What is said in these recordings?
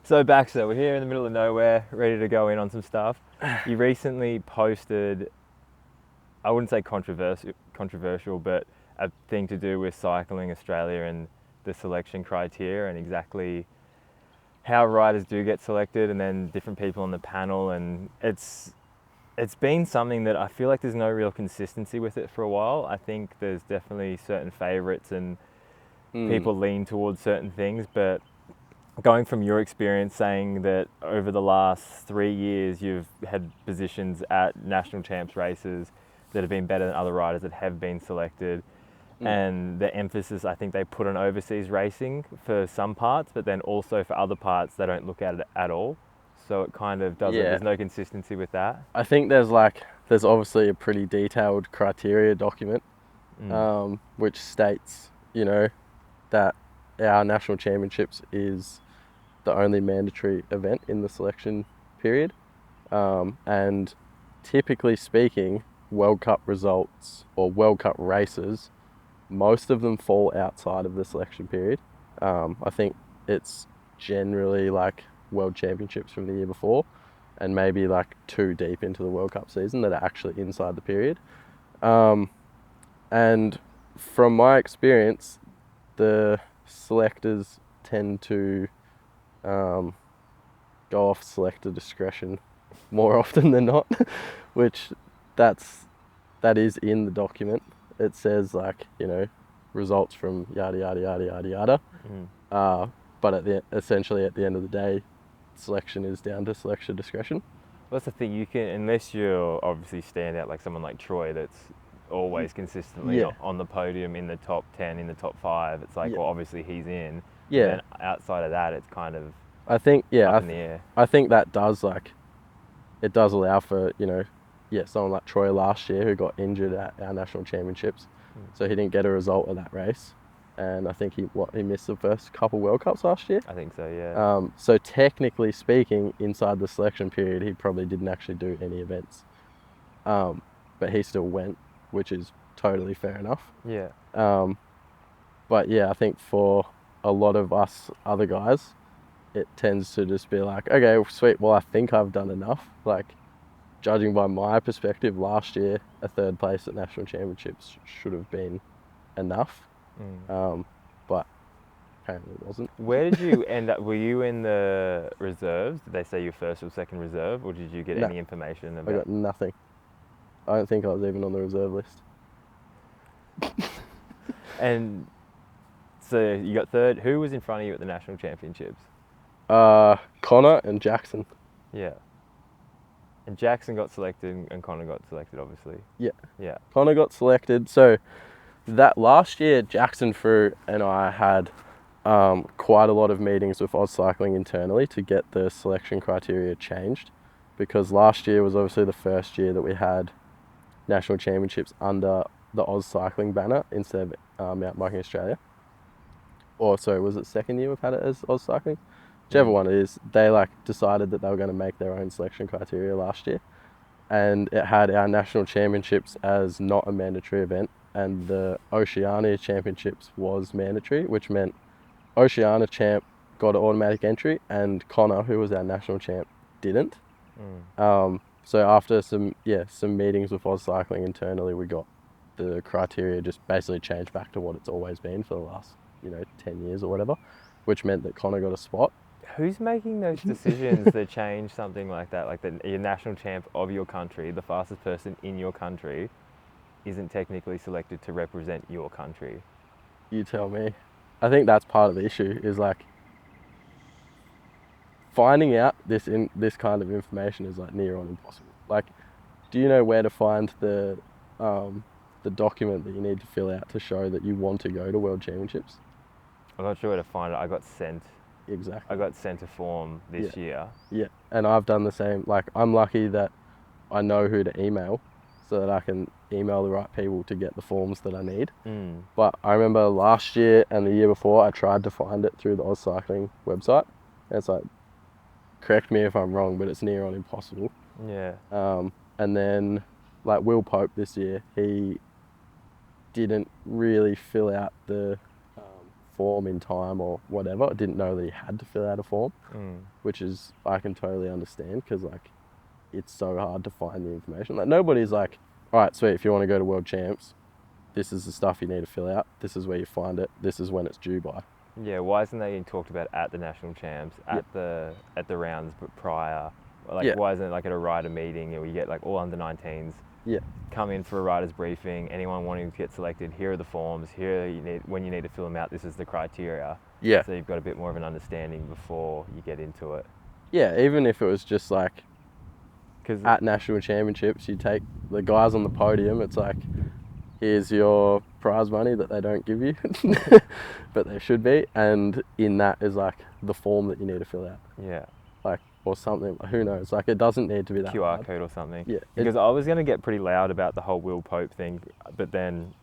So Baxter, we're here in the middle of nowhere, ready to go in on some stuff. You recently posted, I wouldn't say controversial, but a thing to do with Cycling Australia and the selection criteria and exactly how riders do get selected and then different people on the panel. And it's been something that I feel like there's no real consistency with it for a while. I think there's definitely certain favourites and people lean towards certain things, but going from your experience saying that over the last 3 years you've had positions at national champs races that have been better than other riders that have been selected, and the emphasis I think they put on overseas racing for some parts, but then also for other parts they don't look at it at all. So it kind of doesn't, there's no consistency with that. I think there's obviously a pretty detailed criteria document, which states, that our national championships is the only mandatory event in the selection period. And typically speaking, World Cup results or World Cup races, most of them fall outside of the selection period. I think it's generally like World Championships from the year before and maybe like 2 deep into the World Cup season that are actually inside the period. And from my experience, the selectors tend to go off selector discretion more often than not, which that is in the document. It says results from yada yada yada yada yada. But essentially at the end of the day, selection is down to selector discretion. Well, that's the thing, you can, unless you're obviously stand out like someone like Troy that's always consistently on the podium in the top 10, in the top 5, it's like, well, obviously he's in. Yeah. And then outside of that, it's kind of up in the air. I think that does it does allow for, someone like Troy last year who got injured at our national championships. So he didn't get a result of that race. And I think he missed the first couple World Cups last year. I think so, yeah. So technically speaking, inside the selection period, he probably didn't actually do any events. But he still went, which is totally fair enough. Yeah. But yeah, I think for a lot of us other guys, it tends to just be like, okay, sweet, well, I think I've done enough. Like, judging by my perspective, last year, a 3rd place at national championships should have been enough. But apparently it wasn't. Where did you end up? Were you in the reserves? Did they say you first or second reserve, or did you get any information about? I got nothing. I don't think I was even on the reserve list. And so you got 3rd. Who was in front of you at the national championships? Connor and Jackson. Yeah. And Jackson got selected and Connor got selected, obviously. Yeah. Yeah. Connor got selected. So that last year, Jackson Frew and I had quite a lot of meetings with Oz Cycling internally to get the selection criteria changed, because last year was obviously the first year that we had national championships under the Oz Cycling banner instead of Mountain Biking Australia. Or so was it second year we've had it as Oz Cycling? Whichever one it is, they decided that they were going to make their own selection criteria last year, and it had our national championships as not a mandatory event, and the Oceania championships was mandatory, which meant Oceania champ got an automatic entry and Connor, who was our national champ, didn't. So after some meetings with Oz Cycling internally, we got the criteria just basically changed back to what it's always been for the last 10 years or whatever, which meant that Connor got a spot. Who's making those decisions that change something like that? Like your national champ of your country, the fastest person in your country, isn't technically selected to represent your country. You tell me. I think that's part of the issue, is finding out this kind of information is near on impossible. Do you know where to find the document that you need to fill out to show that you want to go to World Championships? I'm not sure where to find it. I got sent a form this year. Yeah, and I've done the same. I'm lucky that I know who to email so that I can email the right people to get the forms that I need. But I remember last year and the year before, I tried to find it through the Oz Cycling website. And it's correct me if I'm wrong, but it's near on impossible. Yeah. And then Will Pope this year, he didn't really fill out the form in time or whatever. I didn't know that he had to fill out a form, which is, I can totally understand, because like it's so hard to find the information. Like nobody's like, all right, sweet, if you want to go to World Champs, this is the stuff you need to fill out. This is where you find it. This is when it's due by. Yeah, why isn't that getting talked about at the national champs, at the rounds but prior? Like why isn't it like at a rider meeting where you get like all under 19s come in for a rider's briefing, anyone wanting to get selected, here are the forms, here you need, when you need to fill them out, this is the criteria. Yeah. So you've got a bit more of an understanding before you get into it. Yeah, even if it was just like, 'cause at national championships, you take the guys on the podium, it's like, here's your prize money that they don't give you, but they should be, and in that is like the form that you need to fill out. Yeah. Like, or something, who knows, like it doesn't need to be that QR hard. code or something. Yeah. Because I was going to get pretty loud about the whole Will Pope thing, but then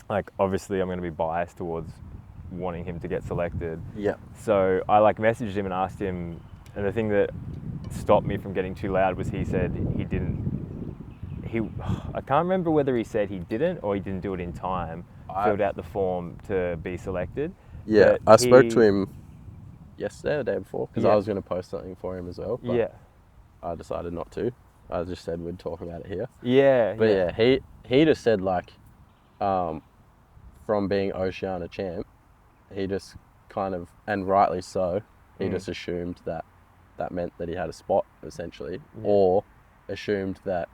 like obviously I'm going to be biased towards wanting him to get selected. Yeah. So I like messaged him and asked him, and the thing that stopped me from getting too loud was he said he didn't, I can't remember whether he said he didn't or he didn't do it in time, filled out the form to be selected. Yeah, I spoke to him yesterday or the day before, because I was going to post something for him as well, but I decided not to. I just said we'd talk about it here. Yeah. But yeah, he just said like, from being Oceania champ, he just kind of, and rightly so, he just assumed that meant that he had a spot, essentially, or assumed that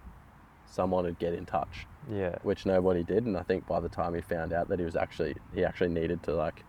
someone would get in touch. Yeah. Which nobody did, and I think by the time he found out that he actually needed to like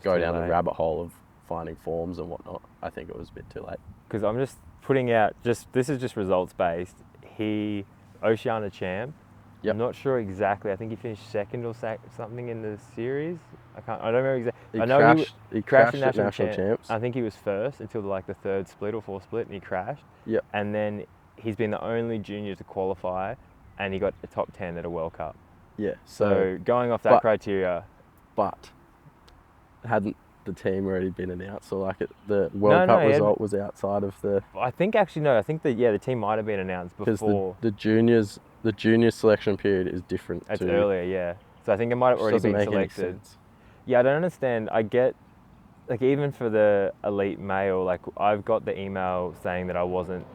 go down the rabbit hole of finding forms and whatnot, I think it was a bit too late. Because I'm just putting out, this is just results based. He, Oceania champ. Yep. I'm not sure exactly. I think he finished second or something in the series. I don't remember exactly. He crashed at national champs. I think he was first until like the third split or fourth split, and he crashed. Yep. And then he's been the only junior to qualify, and he got a top 10 at a World Cup. Yeah. So going off that criteria. But hadn't the team already been announced? So like the World Cup result was outside of the... I think actually no. I think that the team might have been announced before. Because the junior selection period is different. It's earlier, yeah. So I think it might have already been selected. Yeah, I don't understand. I get, like, even for the elite male, like, I've got the email saying that I wasn't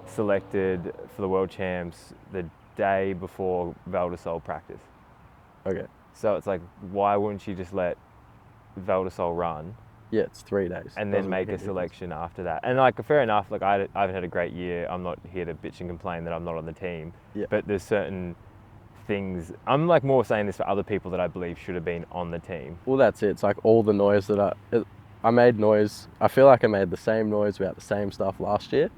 selected for the World Champs the day before Val di Sole practice. Okay. So it's like, why wouldn't you just let Val di Sole run? Yeah, it's 3 days. And then make a selection after that. And, like, fair enough, like, I haven't had a great year. I'm not here to bitch and complain that I'm not on the team. Yeah. But there's certain things, I'm like more saying this for other people that I believe should have been on the team. Well, that's it. It's like all the noise that I made noise. I feel like I made the same noise about the same stuff last year.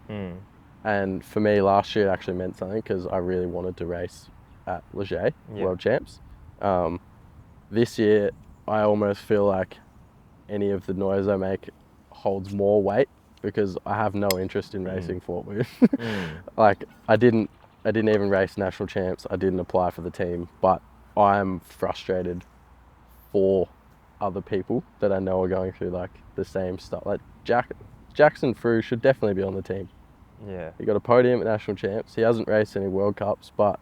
And for me, last year it actually meant something because I really wanted to race at Leger World Champs. This year, I almost feel like any of the noise I make holds more weight because I have no interest in racing Fort Worth. Like I didn't even race national champs. I didn't apply for the team, but I'm frustrated for other people that I know are going through like the same stuff. Like Jackson Frew should definitely be on the team. Yeah. He got a podium at national champs. He hasn't raced any World Cups, but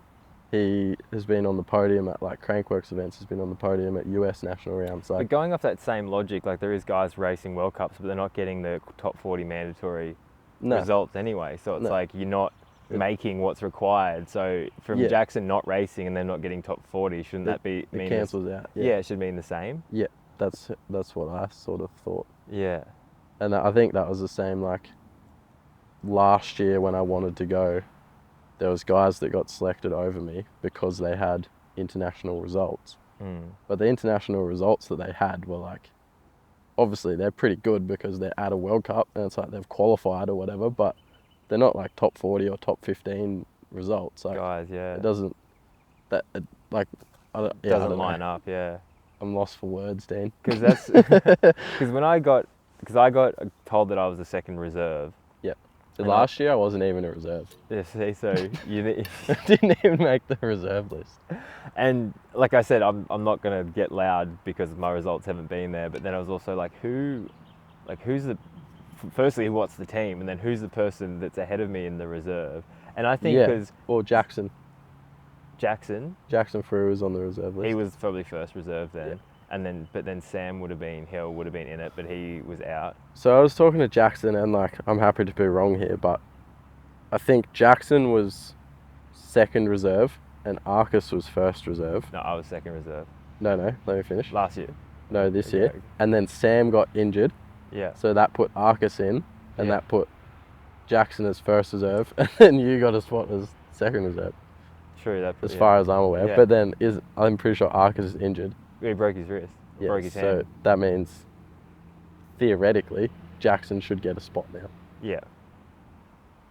he has been on the podium at like Crankworks events. He's been on the podium at US national rounds. Like, but going off that same logic, like there is guys racing World Cups, but they're not getting the top 40 mandatory results anyway. So it's like you're not making what's required. So from Jackson not racing and then not getting top 40, shouldn't that be mean? It cancels out. Yeah, it should mean the same. Yeah, that's what I sort of thought. Yeah. And I think that was the same like last year when I wanted to go. There was guys that got selected over me because they had international results. But the international results that they had were like, obviously they're pretty good because they're at a World Cup and it's like they've qualified or whatever, but they're not like top 40 or top 15 results. Like, guys, it doesn't, doesn't line up, yeah. I'm lost for words, Dean. Because I got told that I was the second reserve. Last year I wasn't even a reserve. Yeah, see, so you didn't even make the reserve list. And like I said, I'm not gonna get loud because my results haven't been there. But then I was also like, firstly, what's the team, and then who's the person that's ahead of me in the reserve? And I think because Jackson Jackson Frew was on the reserve list. He was probably first reserve then. but then Sam Hill would have been in it, but he was out. So I was talking to Jackson, and like, I'm happy to be wrong here, but I think Jackson was second reserve and Arcus was first reserve. No, I was second reserve. No, let me finish. Last year. No, this Okay. year. And then Sam got injured. Yeah. So that put Arcus in, and Yeah. that put Jackson as first reserve, and then you got a spot as second reserve, True, that. as far as I'm aware. Yeah. But then I'm pretty sure Arcus is injured. He broke his wrist. Yeah, Broke his so hand. that means theoretically Jackson should get a spot now. Yeah.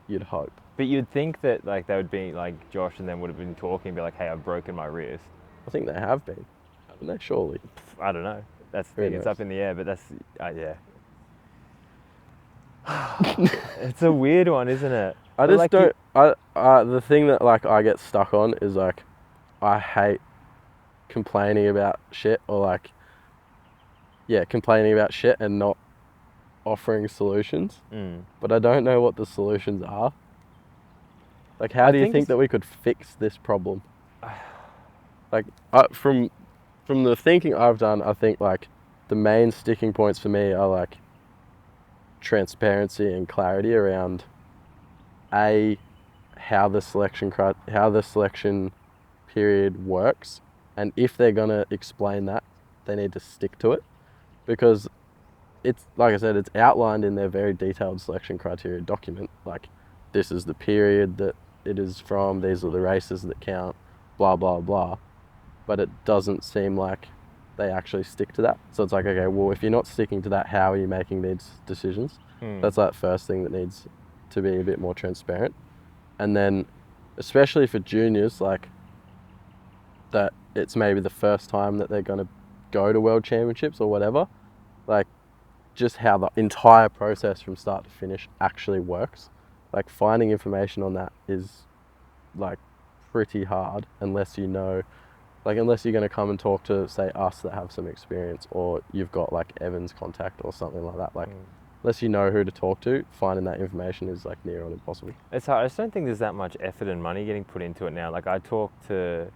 You'd hope. But you'd think that like they would be like Josh and them would have been talking and be like, hey, I've broken my wrist. I think they have been, haven't they? Surely. I don't know. That's the Who thing. It's knows? up in the air, but that's yeah. It's a weird one, isn't it? I But, just like, don't. The thing that like I get stuck on is like, I hate complaining about shit or like, complaining about shit and not offering solutions. But I don't know what the solutions are. Like, how do you think that we could fix this problem? Like, from the thinking I've done, I think like the main sticking points for me are like transparency and clarity around how the selection period works, and if they're gonna explain that, they need to stick to it, because it's like I said, it's outlined in their very detailed selection criteria document. Like, this is the period that it is from, these are the races that count, blah blah blah. But it doesn't seem like they actually stick to that. So it's like, okay, well, if you're not sticking to that, how are you making these decisions? That's like the first thing that needs to be a bit more transparent. And then, especially for juniors, like, that it's maybe the first time that they're going to go to World Championships or whatever, like, just how the entire process from start to finish actually works. Like, finding information on that is, like, pretty hard unless you know, like, unless you're going to come and talk to, say, us that have some experience, or you've got, like, Evan's contact or something like that. Like, unless you know who to talk to, finding that information is, like, near on impossible. It's hard. I just don't think there's that much effort and money getting put into it now. Like, I talked to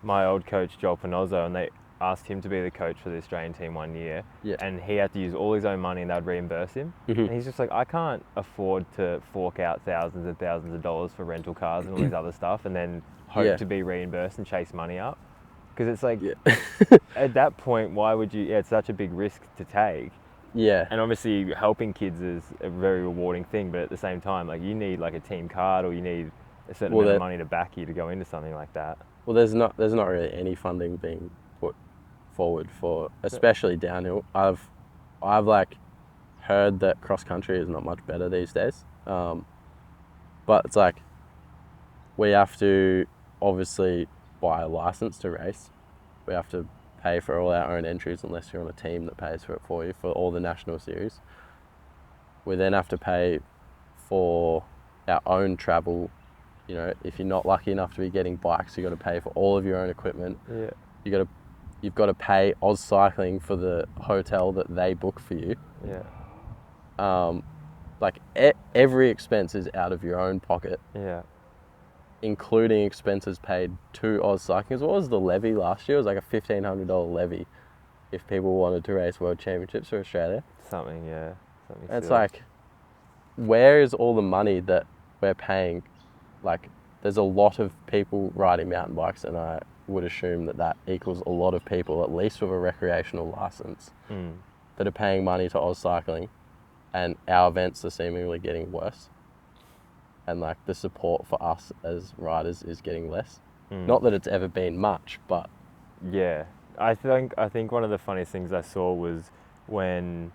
my old coach, Joel Panozzo, and they asked him to be the coach for the Australian team 1 year. Yeah. And he had to use all his own money and they'd reimburse him. Mhm. And he's just like, I can't afford to fork out thousands and thousands of dollars for rental cars and all this other stuff and then hope to be reimbursed and chase money up. Because it's like, at that point, why would you, it's such a big risk to take. Yeah. And obviously helping kids is a very rewarding thing, but at the same time, like, you need like a team card or you need a certain amount of money to back you to go into something like that. Well, there's not really any funding being put forward for, especially downhill. I've like heard that cross country is not much better these days. But it's like, we have to obviously buy a license to race. We have to pay for all our own entries unless you're on a team that pays for it for you for all the national series. We then have to pay for our own travel. You know, if you're not lucky enough to be getting bikes, you've got to pay for all of your own equipment. Yeah. You've got to pay Oz Cycling for the hotel that they book for you. Yeah. Like, every expense is out of your own pocket. Yeah. Including expenses paid to Oz Cycling. What was the levy last year? It was like a $1,500 levy if people wanted to race World Championships for Australia. Something, yeah. Something And it's silly. like, where is all the money that we're paying? Like, there's a lot of people riding mountain bikes, and I would assume that equals a lot of people, at least with a recreational license, that are paying money to Oz Cycling, and our events are seemingly getting worse. And like, the support for us as riders is getting less. Not that it's ever been much, but yeah, I think one of the funniest things I saw was when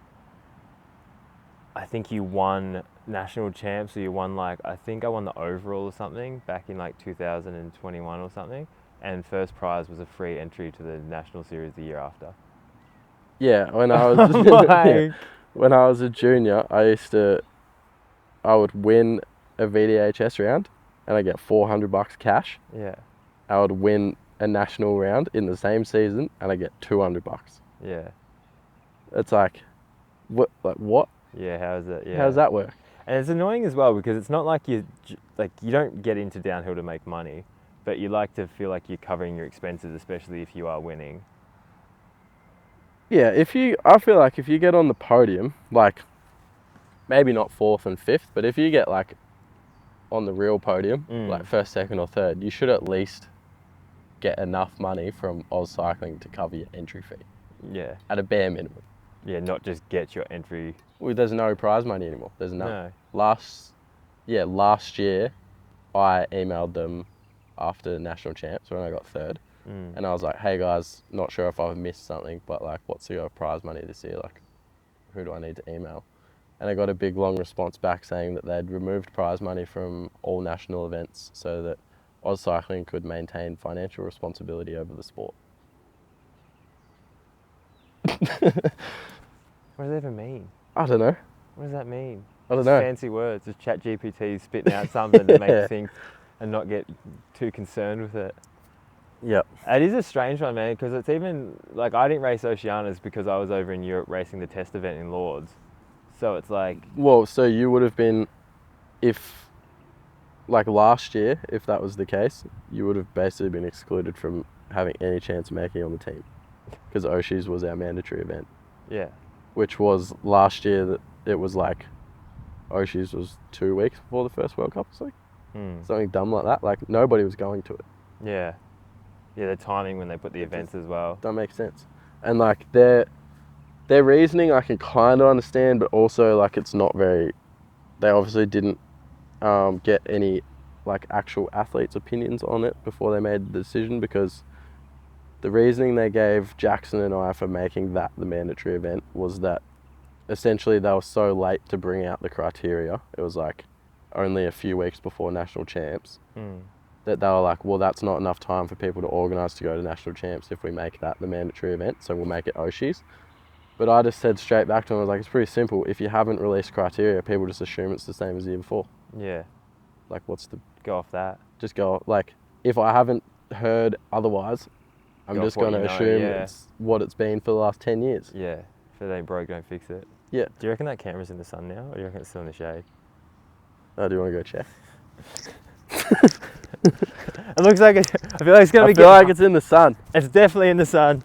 I think you won national champs, or you won, like, I think I won the overall or something back in like 2021 or something, and first prize was a free entry to the national series the year after. yeah, when I was when I was a junior, I would win a VDHS round and I get $400 cash. Yeah. I would win a national round in the same season and I get $200. Yeah. It's like, what? Yeah, how is it? Yeah. How does that work? And it's annoying as well, because it's not like you don't get into downhill to make money, but you like to feel like you're covering your expenses, especially if you are winning. Yeah, I feel like if you get on the podium, like maybe not 4th and 5th, but if you get like on the real podium, like 1st, 2nd or 3rd, you should at least get enough money from Oz Cycling to cover your entry fee Yeah. at a bare minimum. Yeah, not just get your entry. Well, there's no prize money anymore. There's none. No. Last year, I emailed them after national champs when I got 3rd, and I was like, "Hey guys, not sure if I've missed something, but like, what's the prize money this year? Like, who do I need to email?" And I got a big long response back saying that they'd removed prize money from all national events so that Oz Cycling could maintain financial responsibility over the sport. What does that even mean? I don't know. What does that mean? I don't Just know. fancy words. Just ChatGPT spitting out something to make you think and not get too concerned with it. Yep. It is a strange one, man, because it's even like I didn't race Oceanas because I was over in Europe racing the test event in Lords. So it's like, Well, so you would have been, if, like last year, if that was the case, you would have basically been excluded from having any chance of making it on the team. Because Oshis was our mandatory event. yeah. Which was last year that it was like, Oshis was 2 weeks before the first World Cup or something dumb like that. Like, nobody was going to it. Yeah. Yeah, the timing when they put the events as well. Don't make sense. And like, their reasoning I can kind of understand, but also like it's not very, they obviously didn't get any like actual athletes' opinions on it before they made the decision, because the reasoning they gave Jackson and I for making that the mandatory event was that essentially they were so late to bring out the criteria. It was like only a few weeks before national champs that they were like, well, that's not enough time for people to organise to go to national champs if we make that the mandatory event, so we'll make it Oshis. But I just said straight back to them, I was like, it's pretty simple. If you haven't released criteria, people just assume it's the same as the year before. Yeah. Like, what's the... Go off that. Just go, like, if I haven't heard otherwise, I'm just going to assume it's what it's been for the last 10 years. Yeah. If it ain't broke, don't fix it. Yeah. Do you reckon that camera's in the sun now, or do you reckon it's still in the shade? Oh, do you want to go check? It looks like it. I feel like it's gonna be. I feel like it's in the sun. It's definitely in the sun.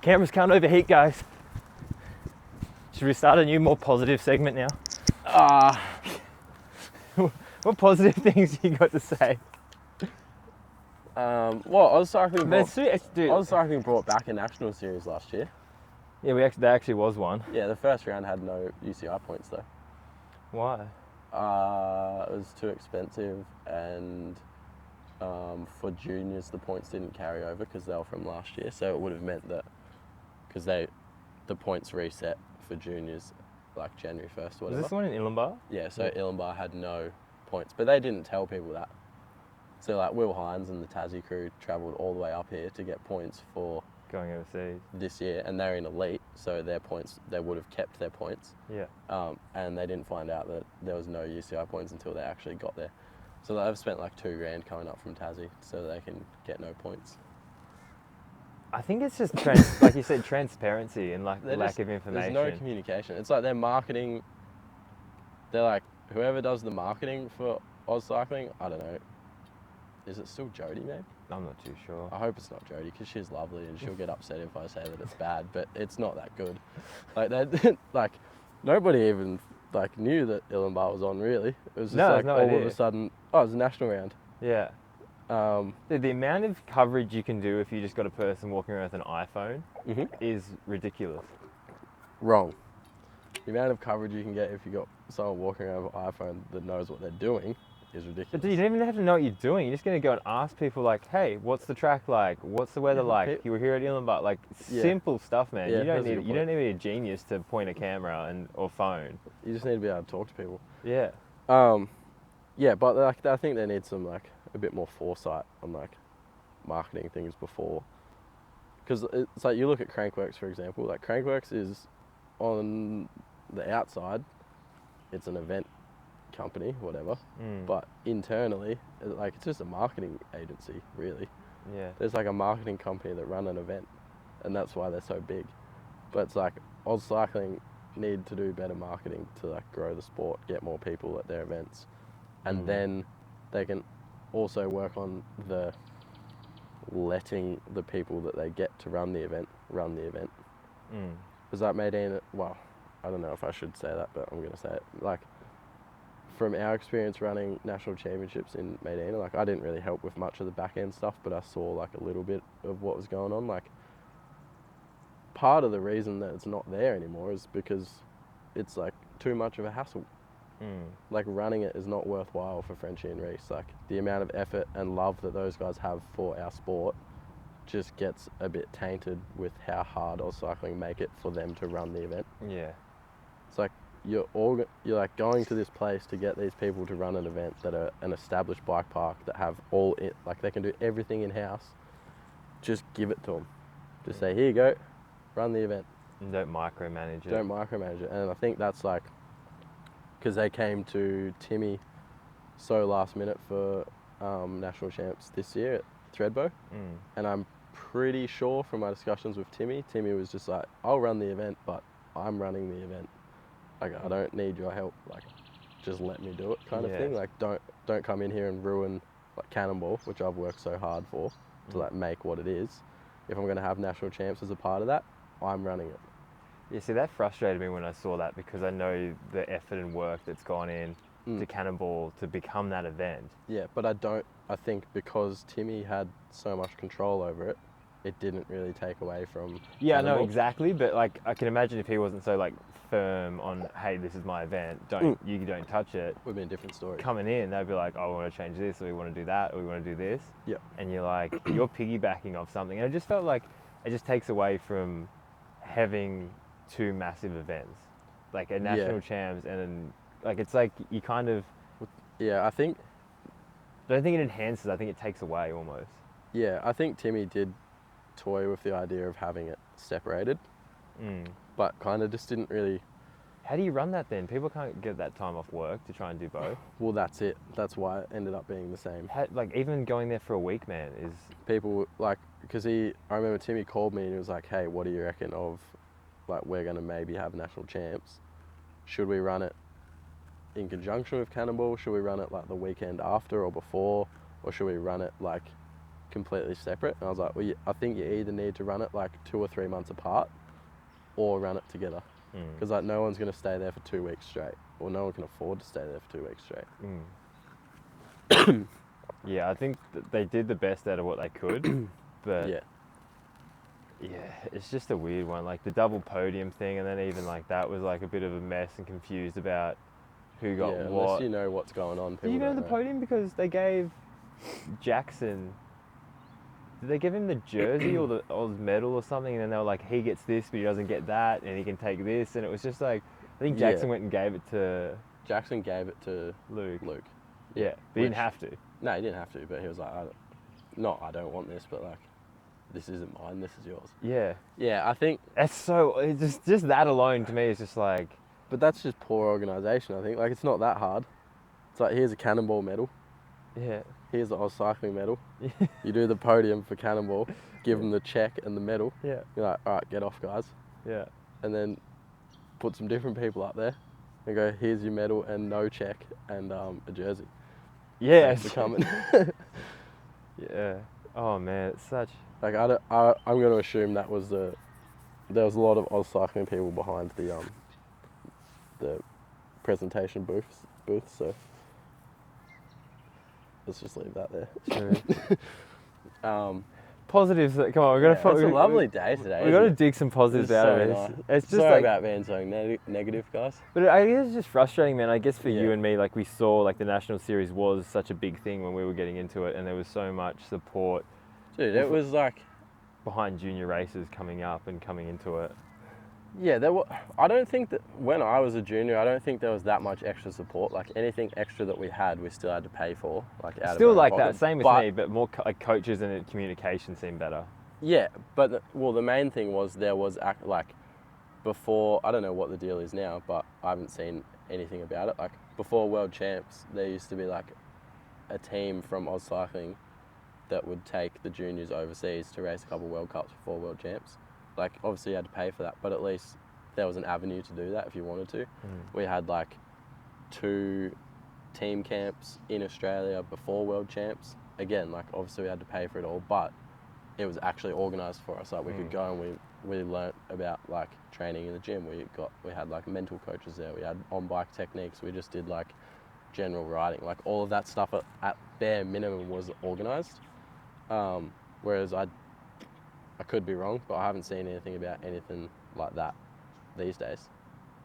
Cameras can't overheat, guys. Should we start a new, more positive segment now? What positive things you got to say? Well, Oz Cycling Dude. brought back a national series last year. Yeah, there actually was one. Yeah, the first round had no UCI points though. Why? It was too expensive, and for juniors the points didn't carry over because they were from last year. So it would have meant that because the points reset for juniors like January 1st or whatever. Was this the one in Illenbar? Yeah, so Illenbar had no points, but they didn't tell people that. So like Will Hines and the Tassie crew travelled all the way up here to get points for Going overseas. this year, and they're in elite, so their points, they would have kept their points. Yeah. And they didn't find out that there was no UCI points until they actually got there. So they've spent like $2,000 coming up from Tassie so they can get no points. I think it's just like you said, transparency and like lack of information. There's no communication. It's like their marketing. They're like, whoever does the marketing for Oz Cycling, I don't know. Is it still Jodie, maybe? I'm not too sure. I hope it's not Jodie, because she's lovely and she'll get upset if I say that it's bad, but it's not that good. Like that, like nobody even like knew that Illenbar was on, really. It was just like all of a sudden, oh, it was a national round. Yeah. The amount of coverage you can do if you just got a person walking around with an iPhone is ridiculous. Wrong. The amount of coverage you can get if you got someone walking around with an iPhone that knows what they're doing is ridiculous. But you don't even have to know what you're doing. You're just going to go and ask people like, hey, what's the track like? What's the weather like? You were here at Illenbar. Like, simple stuff, man. Yeah, you don't need to be a genius to point a camera or phone. You just need to be able to talk to people. Yeah. Yeah, but like I think they need some like a bit more foresight on like marketing things before. Because it's like you look at Crankworks, for example. Like Crankworks is on the outside, it's an event company, whatever. But internally, like it's just a marketing agency, really. Yeah. There's like a marketing company that run an event, and that's why they're so big. But it's like Oz Cycling need to do better marketing to like grow the sport, get more people at their events, and then they can also work on the letting the people that they get to run the event. Mm. Because like Medina, well, I don't know if I should say that, but I'm going to say it. Like, from our experience running national championships in Medina, like, I didn't really help with much of the back end stuff, but I saw like a little bit of what was going on. Like, part of the reason that it's not there anymore is because it's like too much of a hassle. Like, running it is not worthwhile for Frenchie and Reese. Like, the amount of effort and love that those guys have for our sport just gets a bit tainted with how hard Oz Cycling make it for them to run the event. Yeah. It's like you're like going to this place to get these people to run an event that are an established bike park that have all it, like they can do everything in house. Just give it to them. Just say, here you go, run the event. And don't micromanage it. Don't micromanage it. And I think that's like, because they came to Timmy so last minute for national champs this year at Threadbow. And I'm pretty sure from my discussions with Timmy was just like, I'll run the event, but I'm running the event. Like, I don't need your help. Like, just let me do it, kind of thing. Like, don't come in here and ruin like Cannonball, which I've worked so hard for to like make what it is. If I'm going to have national champs as a part of that, I'm running it. Yeah, see, that frustrated me when I saw that, because I know the effort and work that's gone in to Cannonball to become that event. Yeah, but I think because Timmy had so much control over it, it didn't really take away from Yeah, I Cannonball. know, exactly, but like, I can imagine if he wasn't so like firm on, hey, this is my event, you don't touch it. Would be a different story. Coming in, they'd be like, oh, we want to change this, or we want to do that, or we want to do this. Yeah. And you're like, you're piggybacking off something. And it just felt like it just takes away from having two massive events, like a national champs and then, like, it's like you kind of... Yeah, I don't think it enhances, I think it takes away almost. Yeah, I think Timmy did toy with the idea of having it separated, but kind of just didn't really... How do you run that then? People can't get that time off work to try and do both. Well, that's it. That's why it ended up being the same. Like, even going there for a week, man, is... People, like, because I remember Timmy called me and he was like, hey, what do you reckon of, like, we're going to maybe have national champs. Should we run it in conjunction with Cannonball? Should we run it, like, the weekend after or before? Or should we run it, like, completely separate? And I was like, well, I think you either need to run it, like, 2 or 3 months apart or run it together. Because like, no one's going to stay there for 2 weeks straight, or no one can afford to stay there for 2 weeks straight. Yeah, I think they did the best out of what they could, but yeah, it's just a weird one. Like the double podium thing, and then even like that was like a bit of a mess and confused about who got what. Unless you know what's going on. Do you know the podium? Because they gave Jackson... Did they give him the jersey or the Oz medal or something? And then they were like, he gets this, but he doesn't get that, and he can take this. And it was just like, I think Jackson went and gave it to... Jackson gave it to Luke. Yeah, but he didn't have to. No, he didn't have to, but he was like, I don't want this, but like, this isn't mine, this is yours. Yeah. Yeah, I think... It's so... It's just that alone to me is just like... But that's just poor organisation, I think. Like, it's not that hard. It's like, here's a Cannonball medal. Yeah. Here's the Oz Cycling medal. You do the podium for Cannonball, give them the check and the medal. Yeah. You're like, all right, get off, guys. Yeah. And then put some different people up there and go, here's your medal and no check and a jersey. Yeah. Thanks for coming. Yeah. Oh man, it's such... Like, I'm going to assume that was there was a lot of Oz Cycling people behind the presentation booth, so let's just leave that there. True. Positives. Come on, we're gonna. It's a lovely day today. We've got to dig some positives out of it. Nice. It's just sorry like, about being so negative, guys. But I guess it's just frustrating, man. I guess for you and me, like we saw, like the national series was such a big thing when we were getting into it, and there was so much support. Dude, it was like behind junior races coming up and coming into it. Yeah, I don't think that when I was a junior, I don't think there was that much extra support. Like anything extra that we had, we still had to pay for. Like out still of like pocket. that, same with me, but more like coaches and communication seemed better. Yeah, but the main thing was there was like before, I don't know what the deal is now, but I haven't seen anything about it. Like before World Champs, there used to be like a team from Oz Cycling that would take the juniors overseas to race a couple World Cups before World Champs. Like, obviously you had to pay for that, but at least there was an avenue to do that if you wanted to. We had like 2 team camps in Australia before World Champs. Again, like obviously we had to pay for it all, but it was actually organised for us. Like we could go and we learnt about like training in the gym. We had like mental coaches there. We had on-bike techniques. We just did like general riding. Like all of that stuff at bare minimum was organised. Whereas I could be wrong, but I haven't seen anything about anything like that these days.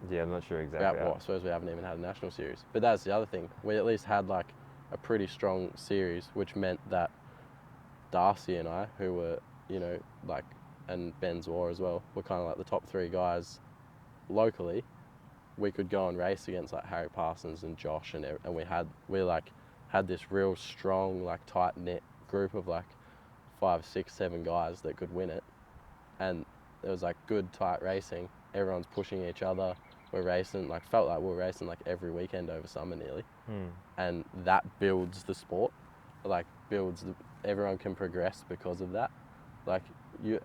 Yeah, I'm not sure exactly. I suppose we haven't even had a national series. But that's the other thing. We at least had like a pretty strong series, which meant that Darcy and I, who were, you know, like, and Ben Zwar as well, were kind of like the top 3 guys locally. We could go and race against like Harry Parsons and Josh, and we had this real strong, like tight knit group of like 5, 6, 7 guys that could win it, and there was like good tight racing. Everyone's pushing each other. We're racing, like felt like we were racing like every weekend over summer nearly, and that builds the sport, like everyone can progress because of that. Like,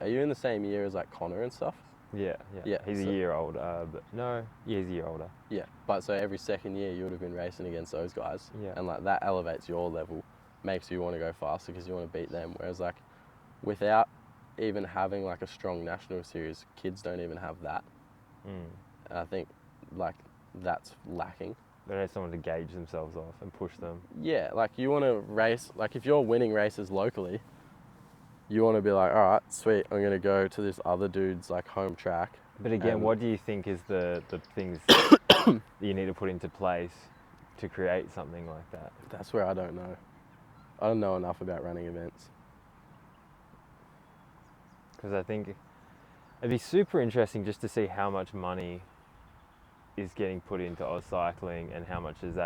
are you in the same year as like Connor and stuff? Yeah. He's a year older, but no, he's a year older. Yeah, but so every second year you would have been racing against those guys, Yeah. and like that elevates your level, makes you want to go faster because you want to beat them. Whereas like without even having like a strong national series, kids don't even have that. And I think like that's lacking. They don't have someone to gauge themselves off and push them. Yeah, like you want to race, like if you're winning races locally, you want to be like, all right, sweet, I'm going to go to this other dude's like home track. But again, what do you think is the things that you need to put into place to create something like that? That's where I don't know. I don't know enough about running events. Because I think it'd be super interesting just to see how much money is getting put into Oz cycling and how much is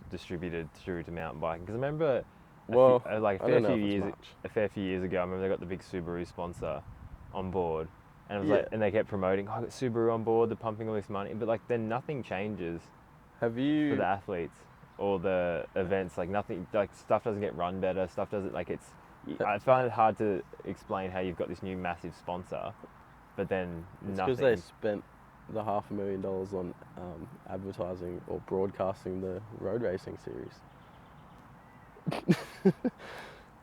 distributed through to mountain biking. Because I remember a fair few years ago, I remember they got the big Subaru sponsor on board, and it was like, and they kept promoting, I got Subaru on board, they're pumping all this money, but like then nothing changes for the athletes or the events. Like nothing, like stuff doesn't get run better, stuff doesn't, like I find it hard to explain how you've got this new massive sponsor, but then nothing. Because they spent the $500,000 on advertising or broadcasting the road racing series.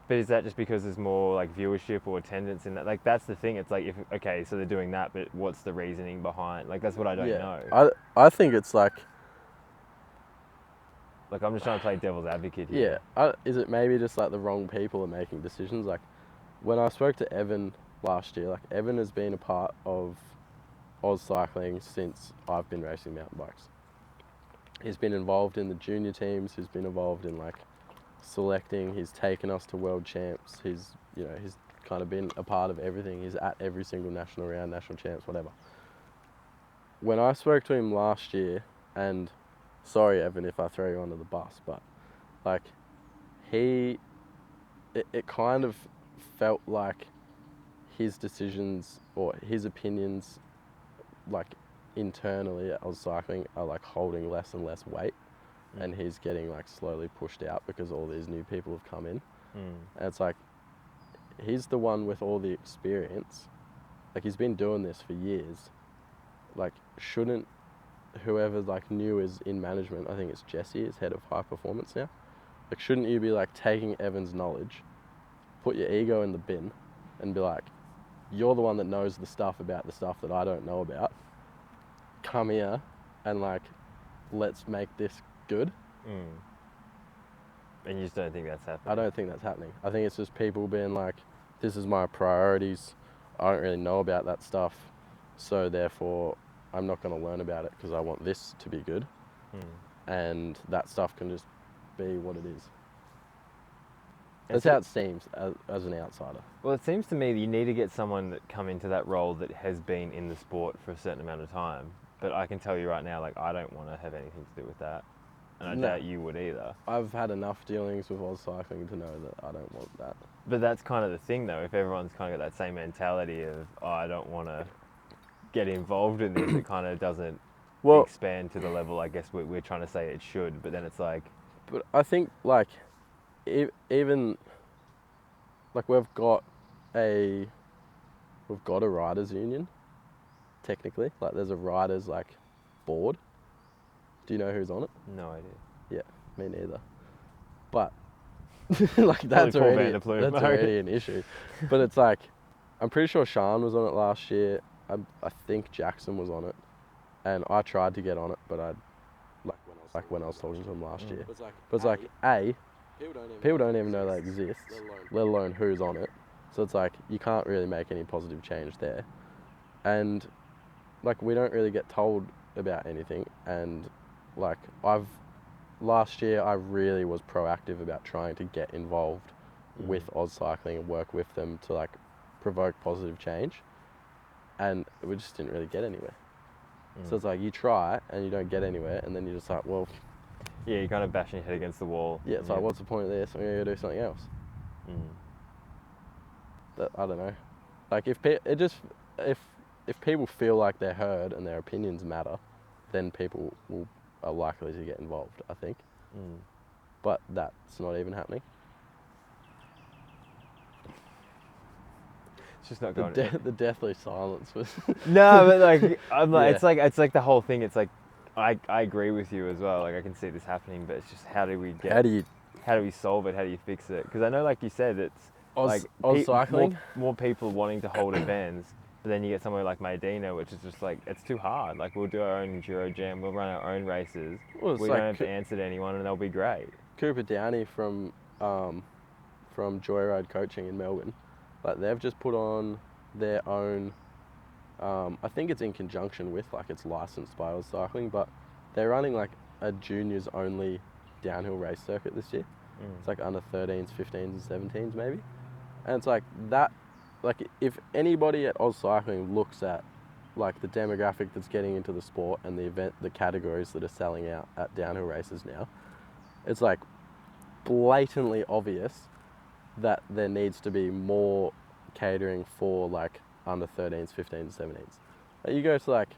But is that just because there's more like viewership or attendance in that? Like that's the thing. It's like so they're doing that, but what's the reasoning behind? Like that's what I don't know. I think it's like I'm just trying to play devil's advocate here. Yeah. Is it maybe just like the wrong people are making decisions? Like when I spoke to Evan last year, like Evan has been a part of Oz cycling since I've been racing mountain bikes. He's been involved in the junior teams. He's been involved in like selecting. He's taken us to world champs. He's kind of been a part of everything. He's at every single national round, national champs, whatever. When I spoke to him last year, and sorry Evan if I throw you under the bus, but like it kind of felt like his decisions or his opinions like internally at Oz cycling are like holding less and less weight, and he's getting like slowly pushed out because all these new people have come in. And it's like he's the one with all the experience, like he's been doing this for years. Like shouldn't whoever like new is in management, I think it's Jesse, is head of high performance now, like shouldn't you be like taking Evan's knowledge, put your ego in the bin and be like, you're the one that knows the stuff about the stuff that I don't know about, come here and like let's make this good. And you just don't think that's happening? I don't think that's happening. I think it's just people being like, this is my priorities, I don't really know about that stuff, so therefore I'm not going to learn about it because I want this to be good. And that stuff can just be what it is. That's how it seems as an outsider. Well, it seems to me that you need to get someone that come into that role that has been in the sport for a certain amount of time. But I can tell you right now, like I don't want to have anything to do with that. And I doubt you would either. I've had enough dealings with Oz cycling to know that I don't want that. But that's kind of the thing though, if everyone's kind of got that same mentality of, I don't want to get involved in this, it kind of doesn't expand to the level I guess we're trying to say it should. But then it's like... But I think like, even like we've got a riders union technically, like there's a riders like board. Do you know who's on it? No idea. Yeah, me neither, but like that's already an issue. But it's like I'm pretty sure Sean was on it last year. I think Jackson was on it, and I tried to get on it, but when I was talking to him last year. But it's like people don't even know they exist, let alone who's on it. So it's like you can't really make any positive change there, and like we don't really get told about anything. And like last year I really was proactive about trying to get involved with Oz Cycling and work with them to like provoke positive change, and we just didn't really get anywhere. So it's like you try and you don't get anywhere, and then you're just like, well, yeah, you're kind of bashing your head against the wall. yeah, it's like, what's the point of this? I'm gonna go do something else. That I don't know. Like if people feel like they're heard and their opinions matter, then people are likely to get involved, I think. But that's not even happening. It's just not The going. the deathly silence was. No, but like I'm like Yeah. it's like the whole thing. It's like I agree with you as well. Like I can see this happening, but it's just how do we solve it? How do you fix it? Because I know, like you said, it's Oz Cycling. more people wanting to hold events, but then you get somewhere like Medina, which is just like it's too hard. Like we'll do our own enduro jam, we'll run our own races. Well, it's we like don't have to answer to anyone, and they'll be great. Cooper Downey from Joyride Coaching in Melbourne, like they've just put on their own. I think it's in conjunction with, like, it's licensed by Oz Cycling, but they're running like a juniors only downhill race circuit this year. It's like under 13s, 15s, and 17s maybe, and it's like that. Like if anybody at Oz Cycling looks at like the demographic that's getting into the sport and the categories that are selling out at downhill races now, it's like blatantly obvious that there needs to be more catering for like under 13s, 15s, 17s. Like you go to like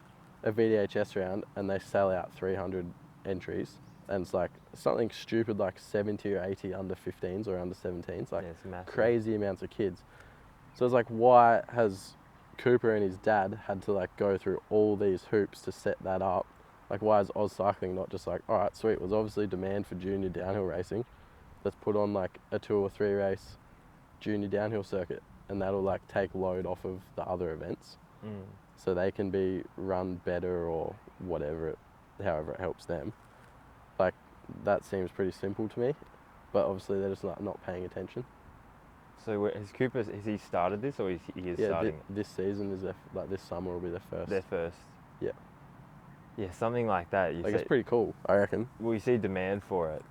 a VDHS round and they sell out 300 entries, and it's like something stupid like 70 or 80 under 15s or under 17s, like crazy amounts of kids. So it's like, why has Cooper and his dad had to like go through all these hoops to set that up? Like, why is Oz Cycling not just like, all right, sweet, there's obviously demand for junior downhill racing, let's put on like a 2 or 3 race junior downhill circuit, and that'll like take load off of the other events, so they can be run better or whatever, however it helps them. Like that seems pretty simple to me, but obviously they're just not paying attention. So has he started this, or he is starting? This season is like this summer will be their first. Their first. Yeah. Yeah, something like that. It's pretty cool, I reckon. Well, you see demand for it.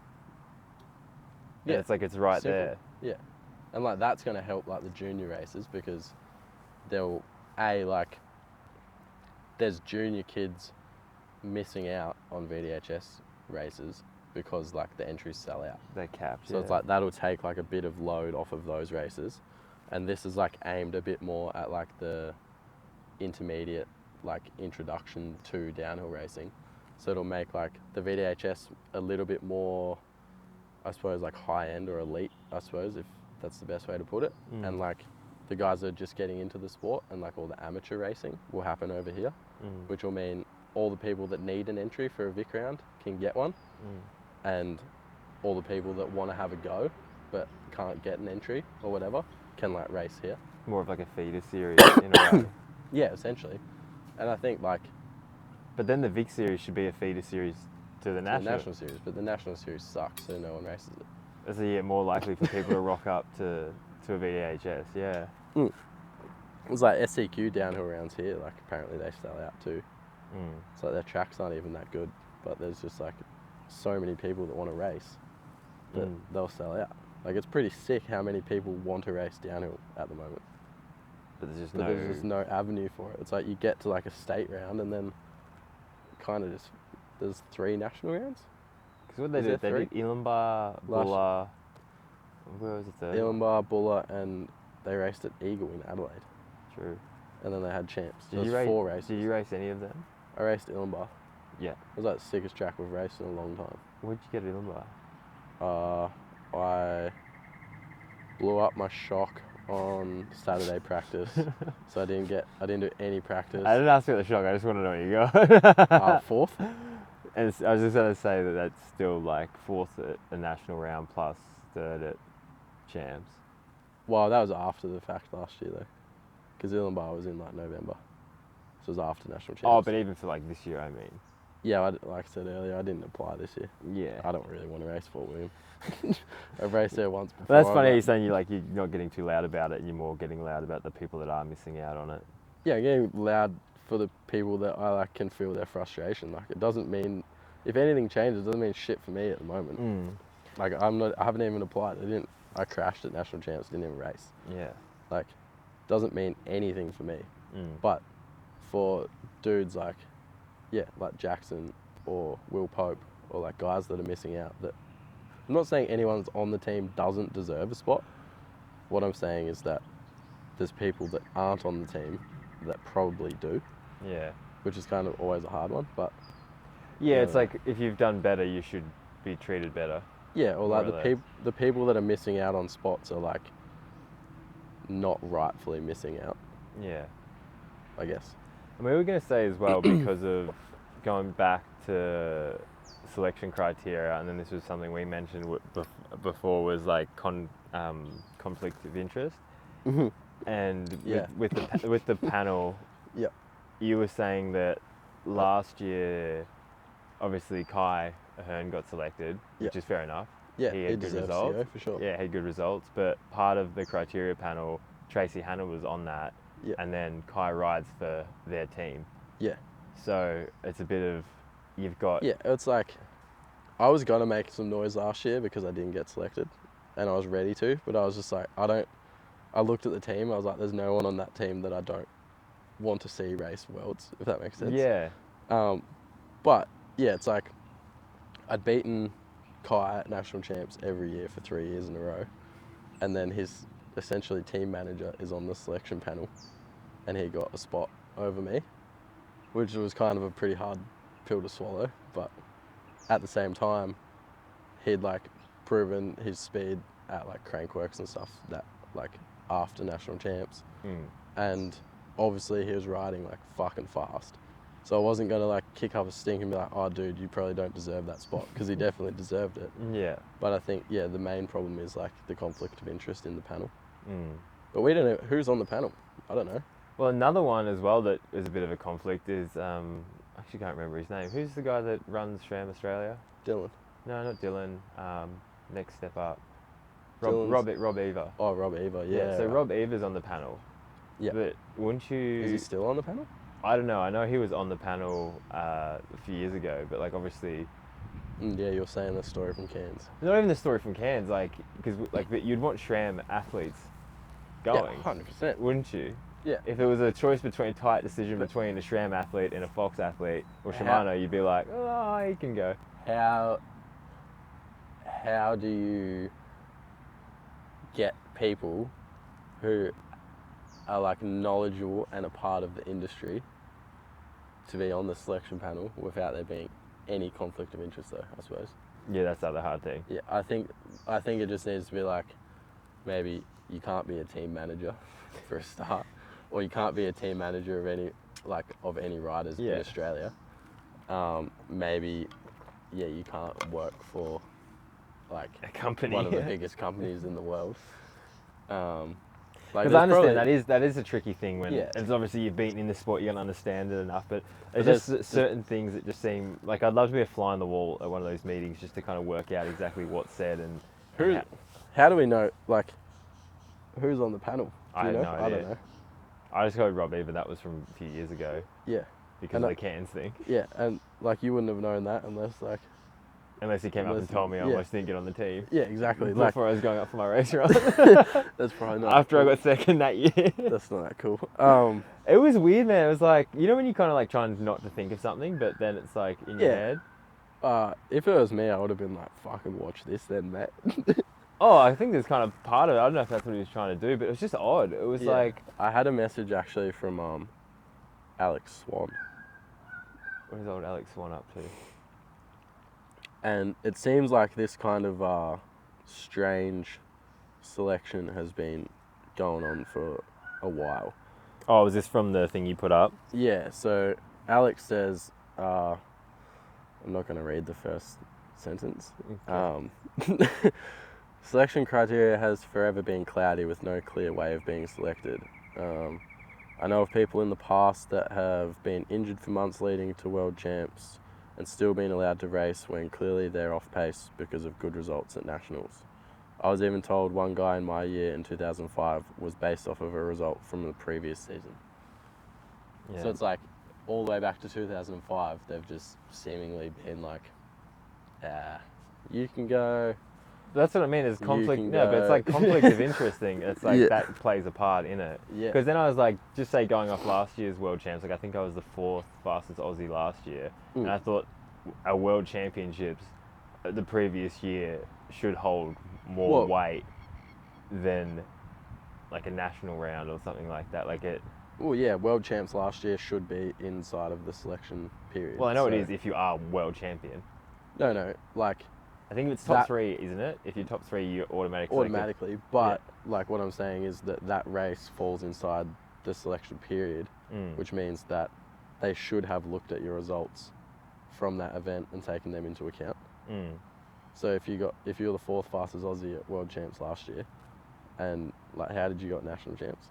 Yeah. And it's like it's right Simple. there. Yeah. And like that's going to help like the junior races, because they'll like there's junior kids missing out on VDHS races because like the entries sell out. They're capped. So it's like that'll take like a bit of load off of those races, and this is like aimed a bit more at like the intermediate, like introduction to downhill racing. So it'll make like the VDHS a little bit more, I suppose, like high end or elite, I suppose, if that's the best way to put it. And like the guys that are just getting into the sport, and like all the amateur racing will happen over here, which will mean all the people that need an entry for a Vic round can get one, and all the people that want to have a go but can't get an entry or whatever can like race here. More of like a feeder series in a way. Yeah, essentially. And I think like, but then the Vic series should be a feeder series to the national series, but the national series sucks, so no one races it. So more likely for people to rock up to a VDHS. Yeah. It's like SCQ downhill rounds here, like apparently they sell out too. It's like their tracks aren't even that good, but there's just like so many people that want to race that they'll sell out. Like it's pretty sick how many people want to race downhill at the moment. But there's just no avenue for it. It's like you get to like a state round and then kind of just there's 3 national rounds. Because what they did Ilambah, Bulla. Where was it? Ilambah, Bulla, and they raced at Eagle in Adelaide. True. And then they had champs. Did you race 4 races? Did you race any of them? I raced Ilambah. Yeah. It was like the sickest track we've raced in a long time. Where'd you get at Ilambah? I blew up my shock on Saturday practice, so I didn't do any practice. I didn't ask you the shock. I just want to know where you got. 4th. And I was just going to say that that's still like 4th at the national round plus 3rd at champs. Well, that was after the fact last year though. Gazillion Bar was in like November. So it was after national champs. Oh, but even for like this year, I mean. Yeah, like I said earlier, I didn't apply this year. Yeah. I don't really want to race Fort William. I've raced there once before. Well, that's funny. Like, You're saying you're not getting too loud about it, and you're more getting loud about the people that are missing out on it. yeah, getting loud for the people that I like can feel their frustration. Like it doesn't mean, if anything changes, it doesn't mean shit for me at the moment. Like I haven't even applied. I crashed at national champs, didn't even race. Yeah. Like, doesn't mean anything for me. But for dudes like Jackson or Will Pope or like guys that are missing out, that I'm not saying anyone's on the team doesn't deserve a spot. What I'm saying is that there's people that aren't on the team that probably do. Yeah. Which is kind of always a hard one, but yeah, it's like if you've done better, you should be treated better. Yeah, or like the people that are missing out on spots are like not rightfully missing out. Yeah. I guess. I mean, we were going to say as well, because of going back to selection criteria, and then this was something we mentioned before, was like conflict of interest. And with the panel, you were saying that last year, obviously Kai Ahern got selected, which is fair enough. Yeah, he had good results. CO for sure. Yeah, he had good results, but part of the criteria panel, Tracy Hannah was on that, and then Kai rides for their team. Yeah. So it's a bit of, you've got... Yeah, it's like, I was going to make some noise last year because I didn't get selected, and I was ready to, but I was just like, I looked at the team, I was like, there's no one on that team that I don't want to see race Worlds, if that makes sense. Yeah. But, yeah, it's like, I'd beaten Kai at national champs every year for 3 years in a row, and then his essentially team manager is on the selection panel, and he got a spot over me, which was kind of a pretty hard pill to swallow, but at the same time, he'd like proven his speed at like Crankworks and stuff that like after national champs, and obviously he was riding like fucking fast. So I wasn't going to like kick up a stink and be like, oh dude, you probably don't deserve that spot, because he definitely deserved it. Yeah. But I think, the main problem is like the conflict of interest in the panel. But we don't know who's on the panel. I don't know. Well, another one as well that is a bit of a conflict is, actually can't remember his name. Who's the guy that runs SRAM Australia? Dylan. No, not Dylan. Next step up. Rob Eva. Oh, Rob Eva, yeah. So Rob Eva's on the panel. Yeah. But wouldn't you... Is he still on the panel? I don't know. I know he was on the panel a few years ago, but like obviously... Yeah, you're saying the story from Cairns. Not even the story from Cairns, like, because like you'd want SRAM athletes going. Yeah, 100%. Wouldn't you? Yeah. If it was a tight decision between a SRAM athlete and a Fox athlete or Shimano, you'd be like, oh, he can go. How do you get people who are like knowledgeable and a part of the industry to be on the selection panel without there being any conflict of interest though, I suppose? Yeah, that's the other hard thing. Yeah, I think it just needs to be like, maybe you can't be a team manager for a start, or you can't be a team manager of any riders in Australia. Maybe, you can't work for like a company, one of the biggest companies in the world. Because I understand that is a tricky thing when it's obviously you've been in the sport, you can understand it enough, but there's just certain things that just seem like I'd love to be a fly on the wall at one of those meetings just to kind of work out exactly what's said and how do we know like who's on the panel? I have no idea. I don't know. I just got Rob Eva, that was from a few years ago. Yeah. Because of the Cairns thing. Yeah, and like you wouldn't have known that unless he came up and told me I almost didn't get on the team. Yeah, exactly. Before I was going up for my race run. That's probably not after I got second that year. That's not that cool. It was weird, man. It was like, you know when you kind of like trying not to think of something, but then it's like in your head? If it was me, I would have been like, fucking watch this then, mate. Oh, I think there's kind of part of it. I don't know if that's what he was trying to do, but it was just odd. It was like... I had a message actually from Alex Swan. What is old Alex Swan up to? And it seems like this kind of strange selection has been going on for a while. Oh, was this from the thing you put up? Yeah, so Alex says, I'm not going to read the first sentence. Okay. Selection criteria has forever been cloudy with no clear way of being selected. I know of people in the past that have been injured for months leading to world champs and still been allowed to race when clearly they're off pace because of good results at nationals. I was even told one guy in my year in 2005 was based off of a result from the previous season. Yeah. So it's like all the way back to 2005, they've just seemingly been like, you can go. That's what I mean. It's conflict. can No, but it's go. like conflict of interest thing. It's like Yeah. that plays a part in it. Yeah. Because then I was like, just say going off last year's world champs. Like I think I was the 4th fastest Aussie last year, and I thought our world championships the previous year should hold more weight than like a national round or something like that. Like it. Well, yeah, world champs last year should be inside of the selection period. Well, I know it is if you are world champion. No, like. I think it's top 3, isn't it? If you're top 3, you're automatically. But like what I'm saying is that race falls inside the selection period, which means that they should have looked at your results from that event and taken them into account. So if you were the 4th fastest Aussie at world champs last year, and like how did you got national champs?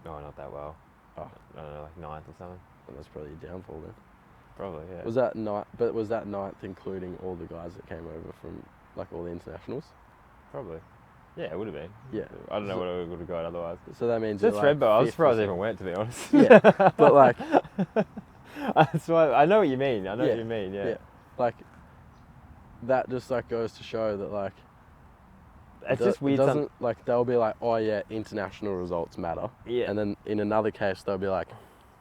No, not that well. Oh, I don't know, like 9th or something. Well, that's probably a downfall then. Probably, yeah. Was that 9th? But was that 9th including all the guys that came over from like all the internationals? Probably. Yeah, it would have been. Yeah. I don't know what it would have got otherwise. So that means That's you're Redbow. I was 5th surprised I even went, to be honest. Yeah, but like. That's why I know what you mean. I know what you mean. Yeah. Like. That just like goes to show that like. It's just weird. It doesn't like they'll be like, oh yeah, international results matter. Yeah. And then in another case they'll be like,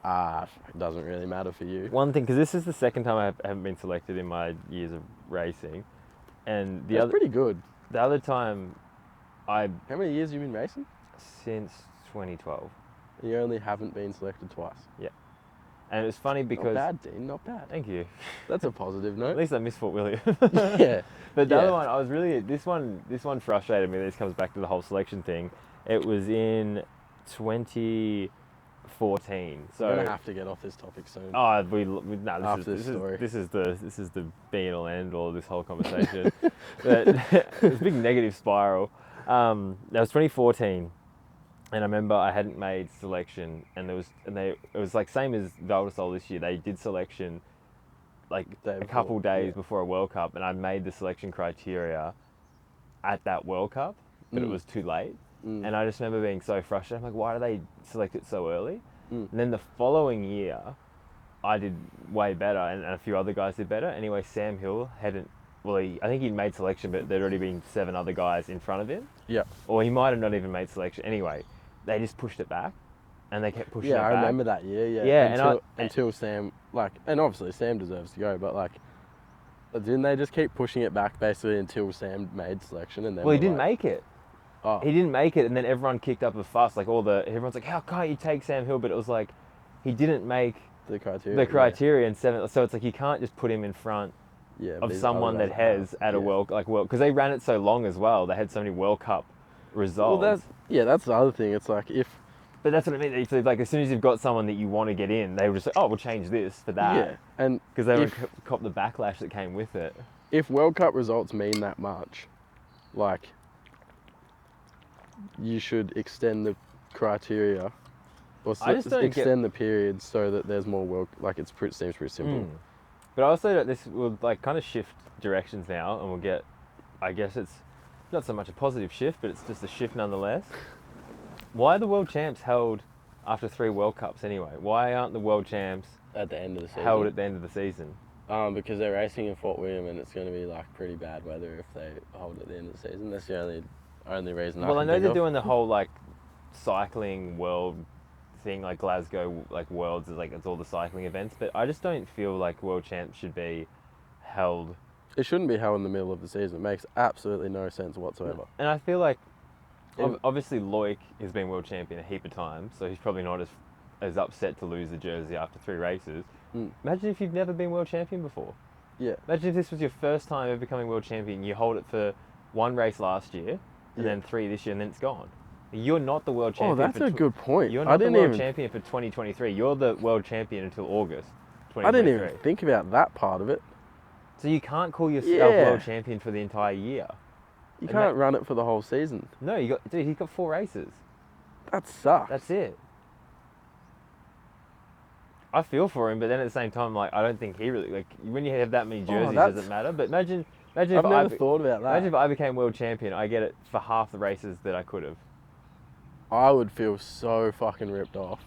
it doesn't really matter for you. One thing, because this is the second time I haven't been selected in my years of racing, and That's pretty good. The other time, How many years have you been racing? Since 2012. And you only haven't been selected twice. Yeah. And it's funny because... Not bad, Dean, not bad. Thank you. That's a positive note. At least I missed Fort William. Yeah. But the other one, I was really... This one frustrated me. This comes back to the whole selection thing. It was in 2014. So we're going to have to get off this topic soon. Oh, this is the be all and end all of this whole conversation. But it was a big negative spiral. That was 2014. And I remember I hadn't made selection, and it was like same as Valdesol this year. They did selection like a couple days before a World Cup, and I made the selection criteria at that World Cup, but it was too late. And I just remember being so frustrated. I'm like, why do they select it so early? And then the following year, I did way better, and a few other guys did better. Anyway, Sam Hill hadn't. Well, I think he'd made selection, but there'd already been 7 other guys in front of him. Yeah. Or he might have not even made selection. Anyway. They just pushed it back, and they kept pushing it back. Yeah, I remember that year, until Sam, like, and obviously Sam deserves to go, but like, didn't they just keep pushing it back basically until Sam made selection? And then he didn't make it. Oh. He didn't make it, and then everyone kicked up a fuss. Like everyone's like, how can't you take Sam Hill? But it was like, he didn't make the criteria in 7. So it's like you can't just put him in front of someone that has at a world, because they ran it so long as well. They had so many World Cup results. Well, that's the other thing. It's like but that's what I mean. So like as soon as you've got someone that you want to get in, they were just like, we'll change this for that. Yeah, and because they would cop the backlash that came with it. If World Cup results mean that much, like, you should extend the criteria, or extend the period so that there's more it seems pretty simple. But I also this will like kind of shift directions now, and we'll get. I guess it's not so much a positive shift, but it's just a shift nonetheless. Why are the world champs held after 3 World Cups anyway? Why aren't the world champs at the end of the season? Held at the end of the season? Because they're racing in Fort William, and it's going to be like pretty bad weather if they hold at the end of the season. That's the only reason. Well, I know they're doing the whole like cycling world thing, like Glasgow, like Worlds is like it's all the cycling events, but I just don't feel like world champs should be held. It shouldn't be held in the middle of the season. It makes absolutely no sense whatsoever. And I feel like, obviously Loic has been world champion a heap of times, so he's probably not as upset to lose the jersey after 3 races. Imagine if you've never been world champion before. Yeah. Imagine if this was your first time ever becoming world champion. You hold it for 1 race last year, and then 3 this year, and then it's gone. You're not the world champion. Oh, that's a good point. You're not the world champion for 2023. You're the world champion until August 2023. I didn't even think about that part of it. So you can't call yourself world champion for the entire year. You can't run it for the whole season. No, he's got 4 races. That sucks. That's it. I feel for him, but then at the same time, like, I don't think he really, like, when you have that many jerseys, that's- does it matter? But imagine if I've never thought about that. imagine if I became world champion, I get it for half the races that I could have. I would feel so fucking ripped off.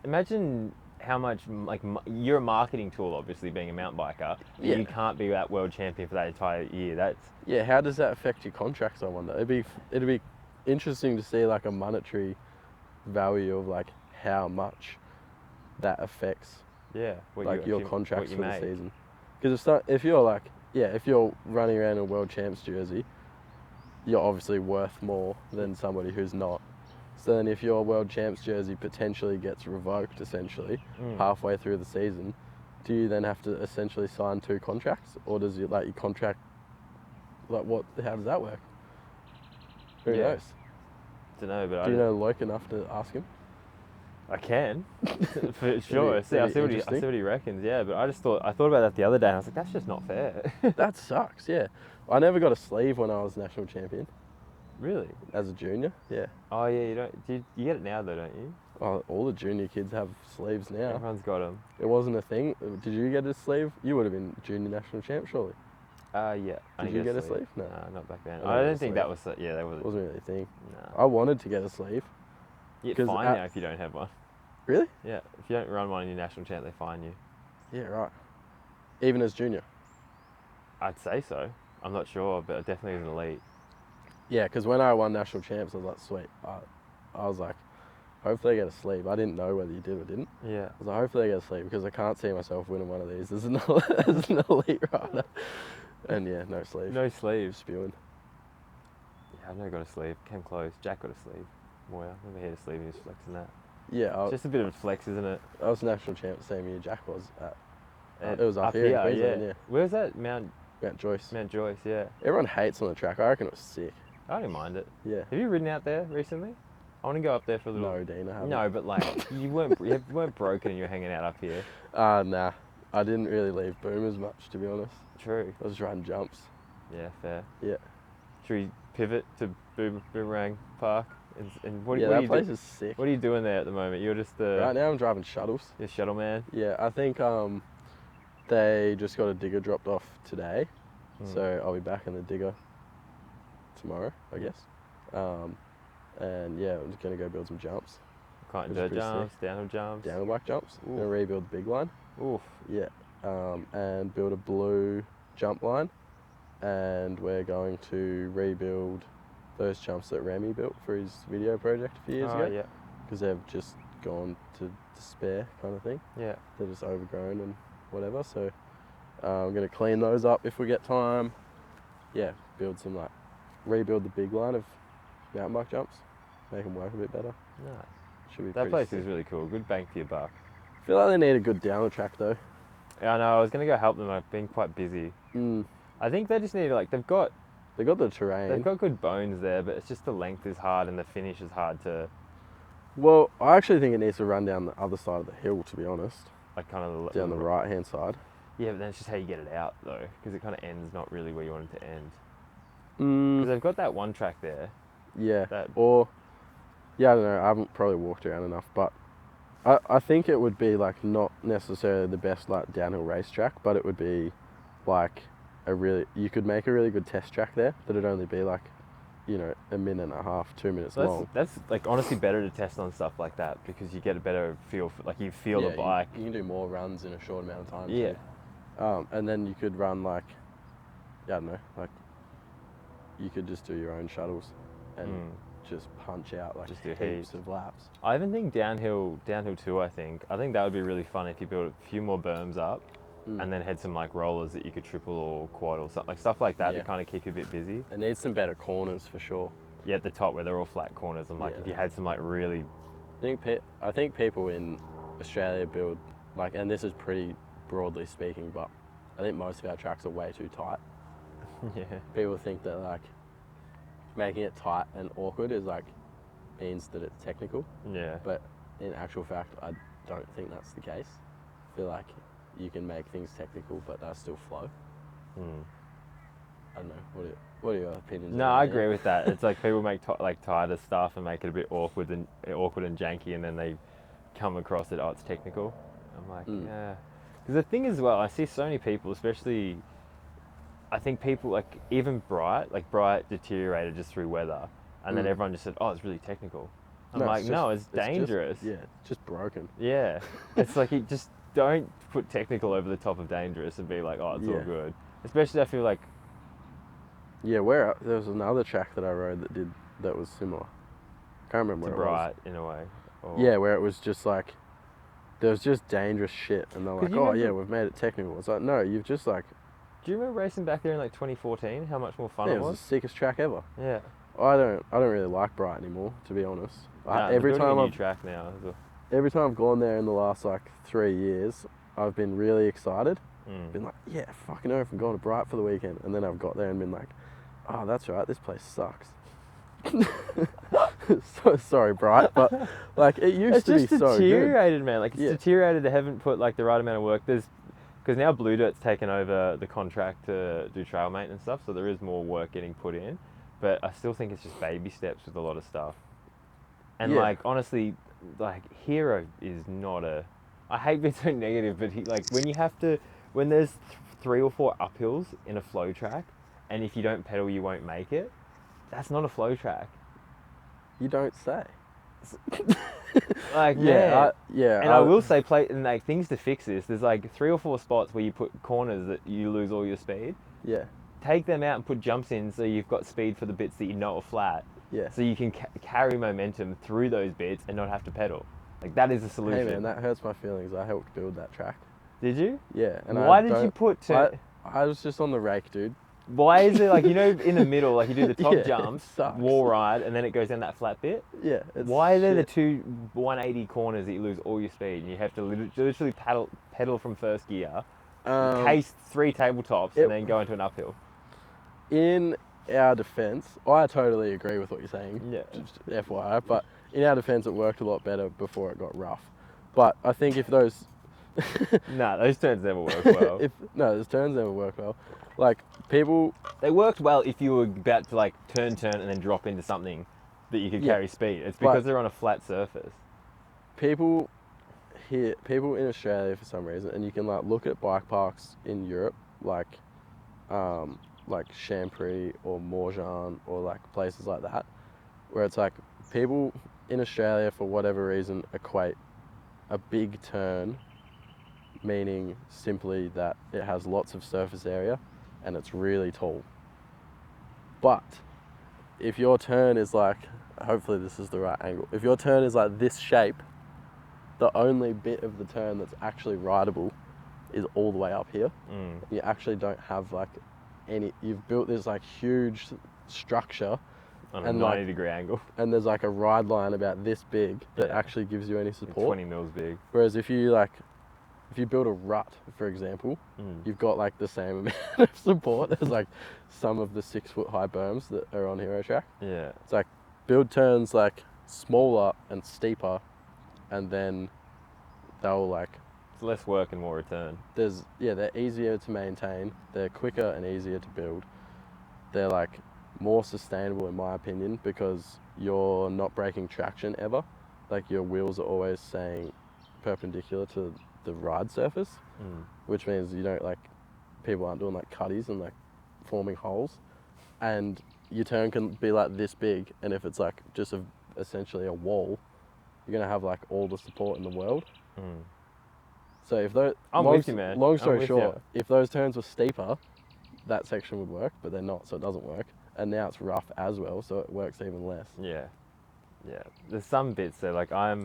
Imagine how much, like, you're a marketing tool, obviously, being a mountain biker, and Yeah. you can't be that world champion for that entire year. That's, Yeah, how does that affect your contracts, I wonder? It'd be interesting to see like a monetary value of like how much that affects yeah, what like you your actually- contracts what you for the make. season. Because if you're like, yeah, if you're running around in a world champs jersey, you're obviously worth more than somebody who's not. So then if your world champs jersey potentially gets revoked essentially halfway through the season, do you then have to essentially sign 2 contracts, or does your contract, like, how does that work? Who Yeah. knows? Don't know, but Do you know Loke enough to ask him? I can, for sure. It'd I be see what interesting. he reckons. Yeah, but I thought about that the other day, and I was like, that's just not fair. That sucks, yeah. I never got a sleeve when I was national champion Really? as a junior, yeah. Oh yeah, you don't. You get it now though, don't you? Oh, all the junior kids have sleeves now. Everyone's got them. It wasn't a thing. Did you get a sleeve? You would have been junior national champ, surely. Yeah. I Did didn't you get a sleeve? No. Nah, not back then. I I never don't got a think sleeve. that was. Yeah, that was. It wasn't really a thing. Nah. I wanted to get a sleeve. You get 'cause fined at- now if you don't have one. Really? Yeah, if you don't run one in your national champ, they fine you. Yeah, right. Even as junior. I'd say so. I'm not sure, but definitely as an elite. Yeah, because when I won national champs, I was like, sweet. I was like, hopefully I get a sleeve. I didn't know whether you did or didn't. Yeah. I was like, hopefully I get a sleeve because I can't see myself winning one of these as an, as an elite rider. And yeah, no sleeve. No sleeves. Spewing. Yeah, I've never got a sleeve. Came close. Jack got a sleeve. Moya never had a sleeve. He was flexing that. Yeah, It's just a bit of a flex, isn't it? I was national champ the same year Jack was at. And It was up here in Queensland, yeah. Where's that? Mount Joyce. Joyce, yeah. Everyone hates on the track. I reckon it was sick. I don't mind it. Yeah. Have you ridden out there recently? I want to go up there for a little. No, Dean, I haven't. No, but like you weren't broken and you were hanging out up here. Nah. I didn't really leave Boom as much, to be honest. True. I was riding jumps. Yeah, fair. Yeah. Should we pivot to Boomerang Park? And what Yeah, what that you place do? is sick. What are you doing there at the moment? You're just the Right now I'm driving shuttles. shuttle man. Yeah, I think they just got a digger dropped off today. Mm. So I'll be back in the digger tomorrow, I guess. And yeah, I'm just going to go build some jumps. Kind Which of is dirt pretty jumps, downhill jumps. Downhill bike jumps. Ooh. Going to rebuild the big line. Oof. Yeah. And build a blue jump line. And we're going to rebuild those jumps that Remy built for his video project a few years ago. Yeah. Because they've just gone to despair kind of thing. Yeah. They're just overgrown and whatever. So I'm going to clean those up if we get time. Yeah, rebuild the big line of mountain bike jumps. Make them work a bit better. No. Should be That pretty place sick. is really cool. Good bang for your buck. I feel like they need a good downhill track though. Yeah, I know. I was gonna go help them. I've been quite busy. I think they just need they've got the terrain. they've got good bones there, but it's just the length is hard and the finish is hard to Well, I actually think it needs to run down the other side of the hill, to be honest. like kind of Down the right hand side. Yeah, but then it's just how you get it out though, because it kind of ends not really where you want it to end. Mm, Because they've got that one track there. yeah. That Yeah, I don't know. I haven't probably walked around enough, but I think it would be like not necessarily the best like downhill racetrack, but it would be like you could make a really good test track there that'd only be like, a minute and a half, 2 minutes long. that's like honestly better to test on stuff like that because you get a better feel for you feel the bike. You can do more runs in a short amount of time. Yeah. Too. And then you could run I don't know, you could just do your own shuttles and just punch out Just do heaps heaps. of laps. I even think downhill too. I think that would be really fun if you built a few more berms up, and then had some rollers that you could triple or quad or something stuff like that Yeah. to kind of keep you a bit busy. It needs some better corners for sure. Yeah, at the top where they're all flat corners. I'm if you had some really I think people in Australia build and this is pretty broadly speaking, but I think most of our tracks are way too tight. yeah. People think that making it tight and awkward is means that it's technical, Yeah. but in actual fact, I don't think that's the case. I feel like you can make things technical, but they still flow. I don't know. What are your opinions? No, on I that? agree with that. It's people make tighter stuff and make it a bit awkward and janky, and then they come across it. Oh, it's technical. I'm like, yeah. Because the thing is, well, I see so many people, especially, I think people like even Bright deteriorated just through weather, and then everyone just said, oh, it's really technical. I'm like, no, it's dangerous. It's just broken. Yeah, it's like you just don't put technical over the top of dangerous and be like, oh, it's all good. Especially, I feel like. Yeah, there was another track that I rode that was similar. Can't remember where it Bright in a way. Or... Yeah, where it was just like there was just dangerous shit, and they're like, oh yeah, we've made it technical. It's like, no, you've just like. Do you remember racing back there in like 2014? How much more fun it was? It was the sickest track ever. Yeah. I don't really like Bright anymore, to be honest. Every time a new track now. Every time I've gone there in the last like 3 years, I've been really excited. Been like, yeah, fucking oath, I'm going to Bright for the weekend. And then I've got there and been like, oh, that's right, this place sucks. So sorry, Bright, but like it used to be so good. It's just deteriorated, man. Like it's deteriorated. They haven't put like the right amount of work. Because now Blue Dirt's taken over the contract to do trail maintenance stuff, so there is more work getting put in. But I still think it's just baby steps with a lot of stuff. And like honestly, like Hero is not a. I hate being so negative, but when there's 3 or 4 uphills in a flow track, and if you don't pedal, you won't make it. That's not a flow track. You don't say. Like I will say, things to fix this. There's like 3 or 4 spots where you put corners that you lose all your speed. Yeah. Take them out and put jumps in, so you've got speed for the bits that you know are flat. Yeah. So you can carry momentum through those bits and not have to pedal. Like that is a solution. Hey man, that hurts my feelings. I helped build that track. Did you? Yeah. And why did you put? I was just on the rake, dude. Why is it like, in the middle, like you do the top jumps, wall ride, and then it goes down that flat bit? Yeah. Why are there the 2 180 corners that you lose all your speed and you have to literally pedal from first gear, case 3 tabletops, and then go into an uphill? In our defence, I totally agree with what you're saying. Yeah. Just FYI, but in our defence, it worked a lot better before it got rough. But I think if those... those turns never work well. Those turns never work well. Like, people... They worked well if you were about to, like, turn, and then drop into something that you could carry speed. It's because they're on a flat surface. People in Australia, for some reason, and you can, like, look at bike parks in Europe, like Champrey or Morjan or, like, places like that, where it's, like, people in Australia, for whatever reason, equate a big turn meaning simply that it has lots of surface area and it's really tall. But if your turn is like, hopefully this is the right angle, if your turn is like this shape, the only bit of the turn that's actually rideable is all the way up here. You actually don't have like you've built this like huge structure on a 90-degree angle, and there's like a ride line about this big that actually gives you any support. 20 mils big. Whereas if you build a rut, for example, you've got like the same amount of support as like some of the 6-foot high berms that are on Hero Track. Yeah. It's like build turns like smaller and steeper, and then they'll like... It's less work and more return. They're easier to maintain, they're quicker and easier to build. They're like more sustainable in my opinion because you're not breaking traction ever. Like your wheels are always staying perpendicular to the ride surface, which means you don't like, people aren't doing like cutties and like forming holes, and your turn can be like this big, and if it's like just essentially a wall, you're gonna have like all the support in the world. So if those, long story short, if those turns were steeper, that section would work, but they're not, so it doesn't work. And now it's rough as well, so it works even less. Yeah. There's some bits that like I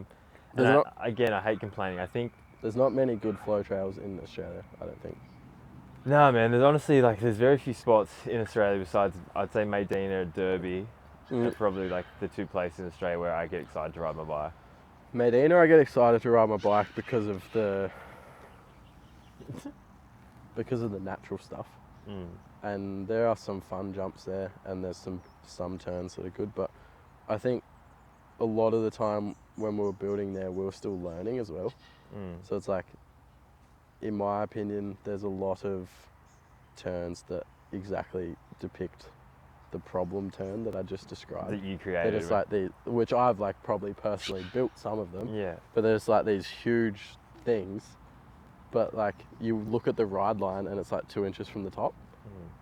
hate complaining. I think there's not many good flow trails in Australia, I don't think. No, man. There's honestly there's very few spots in Australia besides, I'd say, Medina, Derby, are probably like the 2 places in Australia where I get excited to ride my bike. Medina, I get excited to ride my bike because of the natural stuff. And there are some fun jumps there, and there's some turns that are good, but I think a lot of the time when we were building there, we were still learning as well. So it's like, in my opinion, there's a lot of turns that exactly depict the problem turn that I just described. That you created. It's like which I've like probably personally built some of them. Yeah. But there's like these huge things but like you look at the ride line and it's like 2 inches from the top,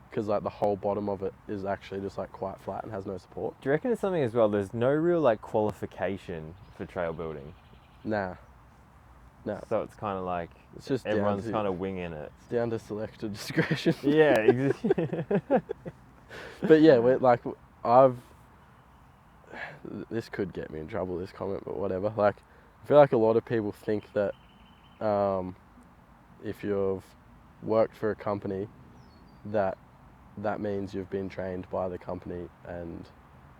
because like the whole bottom of it is actually just like quite flat and has no support. Do you reckon it's something as well? There's no real like qualification for trail building. Nah. So it's kind of like It's just everyone's kind of winging it. It's down to selector discretion. Yeah, exactly. But yeah, this could get me in trouble, this comment, but whatever. Like, I feel like a lot of people think that if you've worked for a company, that means you've been trained by the company, and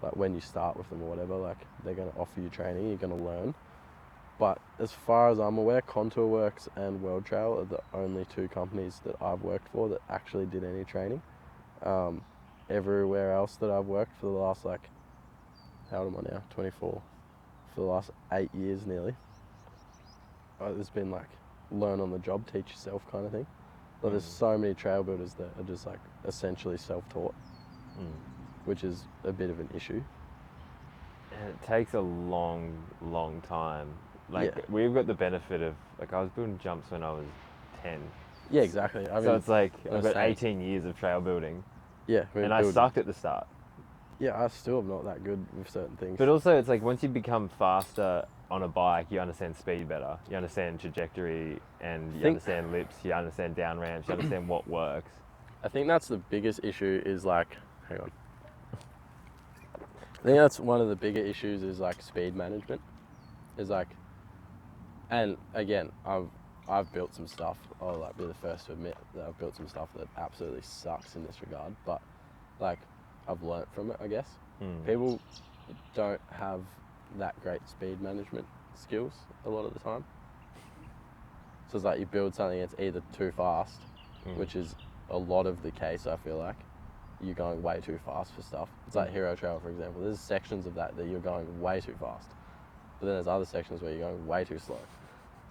like when you start with them or whatever, like they're going to offer you training, you're going to learn. But as far as I'm aware, Contour Works and World Trail are the only 2 companies that I've worked for that actually did any training. Everywhere else that I've worked for the last, like, how old am I now? 24. For the last 8 years nearly. There's been like learn on the job, teach yourself kind of thing. But there's so many trail builders that are just like essentially self-taught, which is a bit of an issue. And it takes a long, long time. Like we've got the benefit of, like, I was building jumps when I was 10. Yeah, exactly. I mean, so it's like I've got 18 years of trail building. Yeah. And I sucked at the start. Yeah, I still am not that good with certain things. But also it's like once you become faster on a bike, you understand speed better. You understand trajectory, and you understand lips, you understand down ramps, you understand what works. I think that's the biggest issue is like, hang on. I think that's one of the bigger issues is like speed management. Is like, and again, I've built some stuff. I'll like be the first to admit that I've built some stuff that absolutely sucks in this regard. But like, I've learnt from it, I guess. People don't have that great speed management skills a lot of the time. So it's like you build something that's either too fast, which is a lot of the case, I feel like. You're going way too fast for stuff. It's like Hero Trail, for example. There's sections of that you're going way too fast. But then there's other sections where you're going way too slow.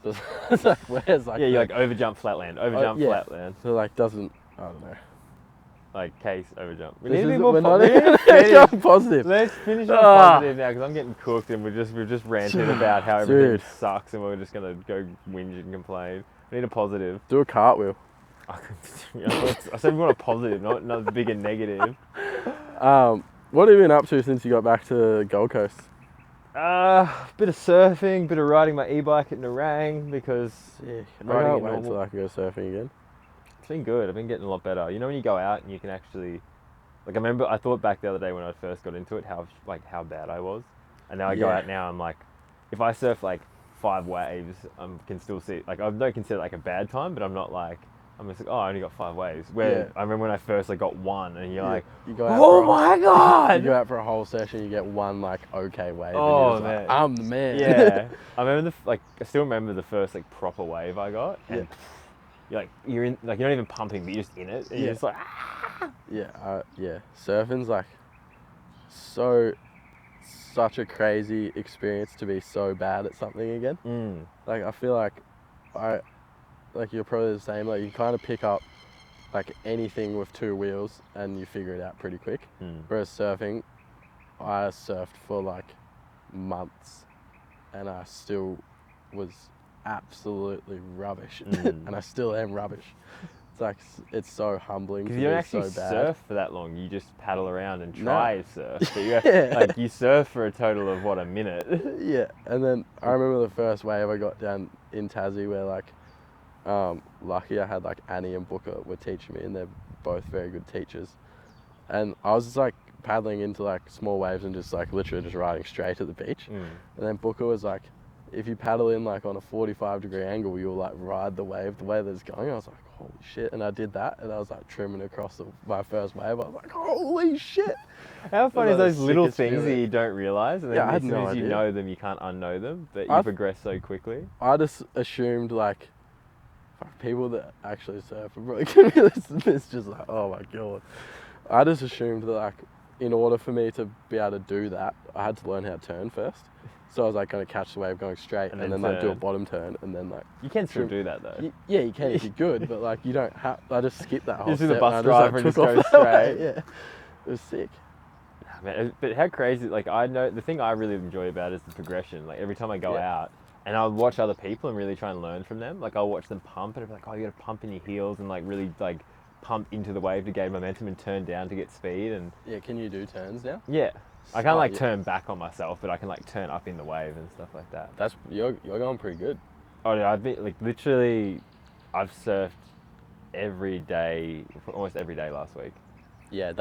So it's like, where's like... Yeah, you like overjump flatland, flatland. So like doesn't, I don't know. Like case overjump. We're not even positive. Let's finish on positive now, because I'm getting cooked and we've just ranted about how everything sucks and we're just going to go whinge and complain. We need a positive. Do a cartwheel. I said we want a positive, not a bigger negative. What have you been up to since you got back to Gold Coast? Bit of surfing, bit of riding my e-bike at Nerang, because I can't wait until I can go surfing again. It's been good. I've been getting a lot better. You know when you go out and you can actually, like, I thought back the other day when I first got into it how bad I was, and now I go out now, I'm like, if I surf like 5 waves, I can still see, like, I don't consider it like a bad time, but I'm not like, I'm just like, oh, I only got 5 waves. Where I remember when I first got 1, and you're like, you go out oh my god! You go out for a whole session, you get 1 like okay wave. Oh and you're man, like, I'm the man. Yeah, I remember I still remember the first like proper wave I got. And you're in, like, you're not even pumping, but you're just in it, and you're just like, ah! Yeah. Surfing's like such a crazy experience to be so bad at something again. Like I feel like you're probably the same. Like you kind of pick up like anything with 2 wheels and you figure it out pretty quick. Whereas surfing, I surfed for like months and I still was absolutely rubbish, and I still am rubbish. It's like, it's so humbling. Because you don't actually surf for that long. You just paddle around and try to surf. But you like you surf for a total of a minute. Yeah, and then I remember the first wave I got down in Tassie where like, lucky I had like Annie and Booker were teaching me, and they're both very good teachers. And I was just like paddling into like small waves and just like literally just riding straight at the beach. And then Booker was like, if you paddle in like on a 45-degree angle, you'll like ride the wave the way that it's going. I was like, holy shit. And I did that, and I was like trimming across my first wave. I was like, holy shit. How funny is those little things that you don't realise, and then as soon as you idea. know them, you can't unknow them, but you progress so quickly. I just assumed like, people that actually surf are probably going to listen to this just like, oh my god. I just assumed that like, in order for me to be able to do that, I had to learn how to turn first. So I was like going to catch the wave going straight and then like do a bottom turn and then like... You can still do that though. Yeah, you can if you're good, but like you don't have... I just skipped that whole step. You do the bus driver and just go straight. Yeah, it was sick. Man, but how crazy, like I know, the thing I really enjoy about it is the progression. Like every time I go out, And I'll watch other people and really try and learn from them. Like I'll watch them pump and I'll be like, oh, you got to pump in your heels and like really like pump into the wave to gain momentum and turn down to get speed. And Yeah, can you do turns now? yeah, I can't Oh, like yeah. turn back on myself, but I can like turn up in the wave and stuff like that. You're going pretty good. Oh, yeah, I've been like literally, I've surfed every day, almost every day last week. Yeah,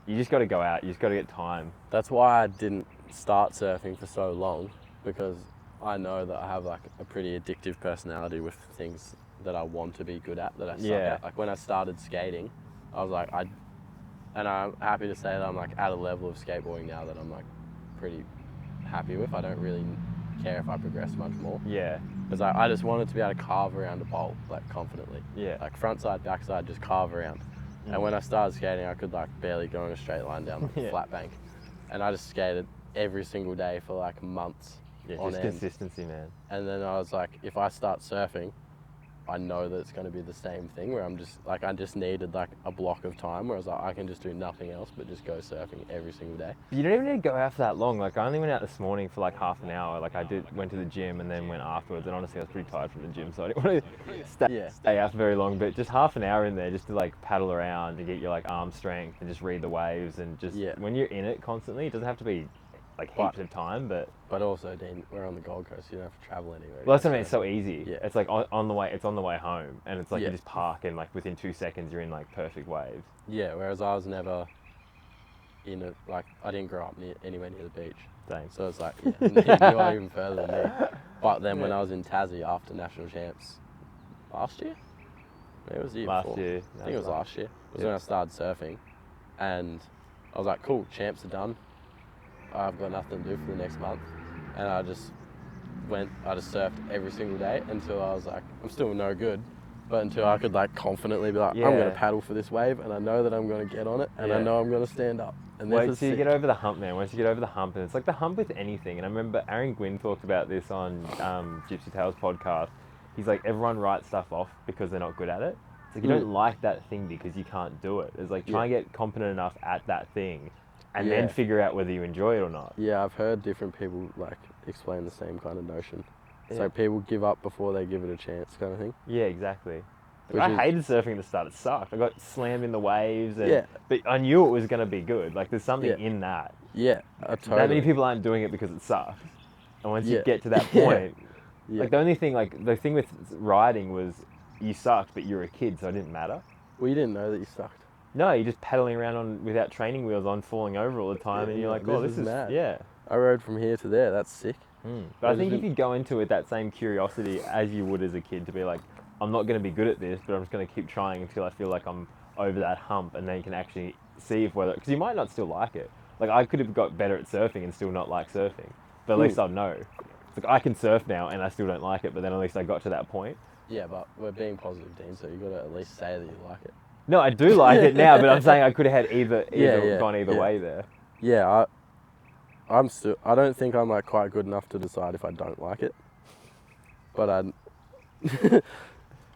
You just got to go out. You just got to get time. that's why I didn't start surfing for so long, because I know that I have like a pretty addictive personality with things that I want to be good at that I suck Yeah. at. Like when I started skating, I was like, and I'm happy to say that I'm like at a level of skateboarding now that I'm like pretty happy with. I don't really care if I progress much more. Yeah. Because I just wanted to be able to carve around a bowl like confidently. Yeah. Like front side, back side, just carve around. And when I started skating, I could like barely go in a straight line down like a flat bank. And I just skated every single day for like months Yeah, on just end. consistency, man. And then I was like, if I start surfing, I know that it's going to be the same thing where I'm just like, I just needed like a block of time where I was like, I can just do nothing else but just go surfing every single day. You don't even need to go out for that long. Like I only went out this morning for like half an hour. Like went to the gym and then went afterwards. And honestly, I was pretty tired from the gym, so I didn't want to stay out for very long. But just half an hour in there, just to like paddle around and get your like arm strength and just read the waves and just when you're in it constantly, it doesn't have to be like heaps of time, but also, Dean, we're on the Gold Coast. You don't have to travel anywhere. well, that's what I mean. It's so easy. Yeah. It's like on the way. It's on the way home, and it's like you just park and like within 2 seconds you're in like perfect waves. Yeah. Whereas I was never in a like I didn't grow up anywhere near the beach. Same. So it's like you're even further than me. But then when I was in Tassie after national champs last year, maybe it was the year Last before. year. I think it was last year. It was when I started surfing, and I was like, cool, champs are done. I've got nothing to do for the next month, and I just surfed every single day until I was like, I'm still no good, but until I could like confidently be like, I'm going to paddle for this wave, and I know that I'm going to get on it, and I know I'm going to stand up. And wait till you get over the hump, man. Once you get over the hump, and it's like the hump with anything. And I remember Aaron Gwynn talked about this on Gypsy Tales podcast. He's like, everyone writes stuff off because they're not good at it. It's like you don't like that thing because you can't do it. It's like try and get competent enough at that thing, and then figure out whether you enjoy it or not. Yeah, I've heard different people like explain the same kind of notion. It's like people give up before they give it a chance, kind of thing. Yeah, exactly. I hated surfing at the start. It sucked. I got slammed in the waves, but I knew it was going to be good. Like there's something in that. Yeah, totally. That many people aren't doing it because it sucks. And once you get to that point, like the only thing, like the thing with riding was you sucked, but you were a kid, so it didn't matter. Well, you didn't know that you sucked. No, you're just pedaling around without training wheels on, falling over all the time, and you're like, oh, this is mad. Yeah. I rode from here to there. That's sick. But I think if you go into it that same curiosity as you would as a kid, to be like, I'm not going to be good at this, but I'm just going to keep trying until I feel like I'm over that hump, and then you can actually see if whether, because you might not still like it. Like I could have got better at surfing and still not like surfing, but at least I'll know. It's like I can surf now and I still don't like it, but then at least I got to that point. Yeah, but we're being positive, Dean, so you got to at least say that you like it. No, I do like it now, but I'm saying I could have had gone either way there. Yeah, I don't think I'm like quite good enough to decide if I don't like it, but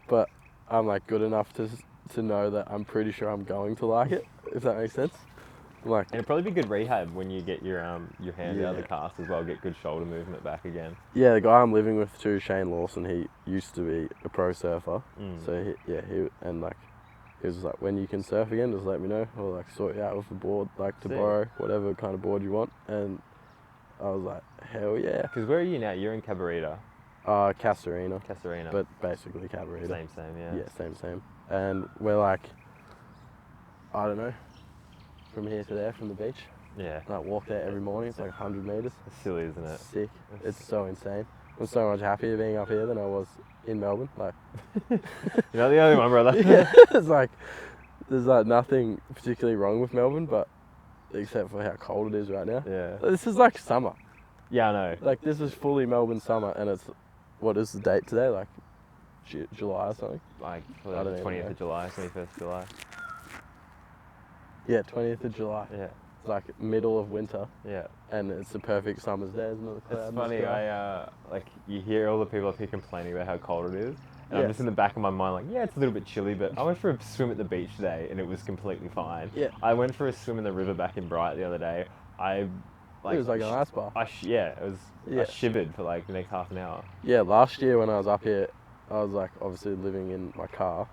but I'm like good enough to know that I'm pretty sure I'm going to like it, if that makes sense. Like, and it'd probably be good rehab when you get your hand out of the cast as well, get good shoulder movement back again. Yeah, the guy I'm living with too, Shane Lawson, he used to be a pro surfer, so he was like, when you can surf again, just let me know. I'll like sort you out with a board, like to borrow whatever kind of board you want. And I was like, hell yeah. Because where are you now? You're in Cabarita. Casarina. But basically Cabarita. Same, yeah. Yeah, same. And we're like, I don't know, from here to there, from the beach. Yeah. Like walk there every morning. It's like 100 meters. It's silly, isn't it? Sick. It's so insane. I'm so much happier being up here than I was in Melbourne. Like, you're not the only one, brother. Yeah, it's like there's like nothing particularly wrong with Melbourne, but except for how cold it is right now. Yeah. This is like summer. Yeah, I know. Like this is fully Melbourne summer, and it's what is the date today? Like July or something. Like 20th of July, 21st of July. Yeah, 20th of July. Yeah. It's like middle of winter. Yeah. And it's the perfect summer's day, isn't it? It's funny, like you hear all the people up here complaining about how cold it is, and I'm just in the back of my mind like, yeah, it's a little bit chilly, but I went for a swim at the beach today and it was completely fine. Yeah. I went for a swim in the river back in Bright the other day. it was like an ice bar. It was. Yeah. I shivered for like the next half an hour. Yeah, last year when I was up here, I was like obviously living in my car,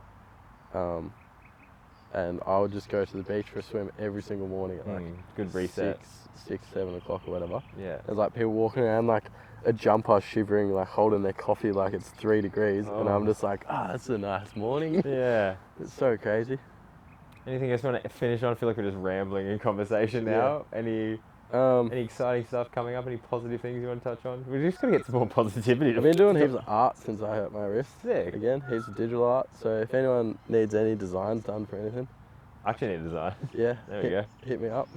and I would just go to the beach for a swim every single morning at like Good reset. 7 o'clock or whatever. Yeah. There's like people walking around like a jumper shivering, like holding their coffee like it's 3 degrees, and I'm just like, it's a nice morning. Yeah. It's so crazy. Anything else you want to finish on? I feel like we're just rambling in conversation now. Any exciting stuff coming up? Any positive things you want to touch on? We're just going to get some more positivity. I've been doing heaps of art since I hurt my wrist. Sick. Again, heaps of digital art. So if anyone needs any designs done for anything, I actually need a design. Yeah. There we go. Hit me up.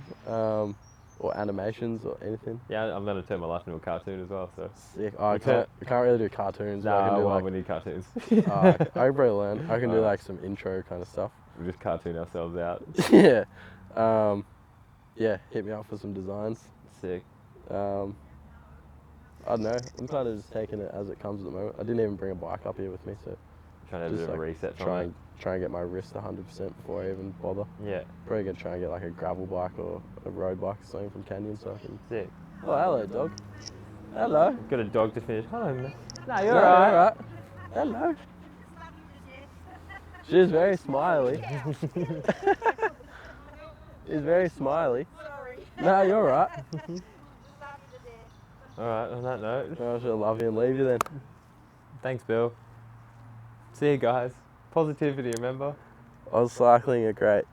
Or animations or anything. Yeah, I'm going to turn my life into a cartoon as well. So. Sick. I can't really do cartoons. But I can do we need cartoons. I can probably learn. I can do like some intro kind of stuff. We just cartoon ourselves out. Yeah. Yeah, hit me up for some designs. Sick. I don't know. I'm kind of just taking it as it comes at the moment. I didn't even bring a bike up here with me, so Trying to do a reset. Try and get my wrist 100% before I even bother. Yeah. Probably gonna try and get like a gravel bike or a road bike or something from Canyon so I can. Sick. Oh, hello, dog. Hello. Got a dog to finish. Hello, man. No, you're No, alright. you're right. Hello. She's very smiley. She's very smiley. Sorry. No, you're right. Alright, on that note. I should love you and leave you then. Thanks, Bill. See you guys. Positivity, remember? I was cycling are great.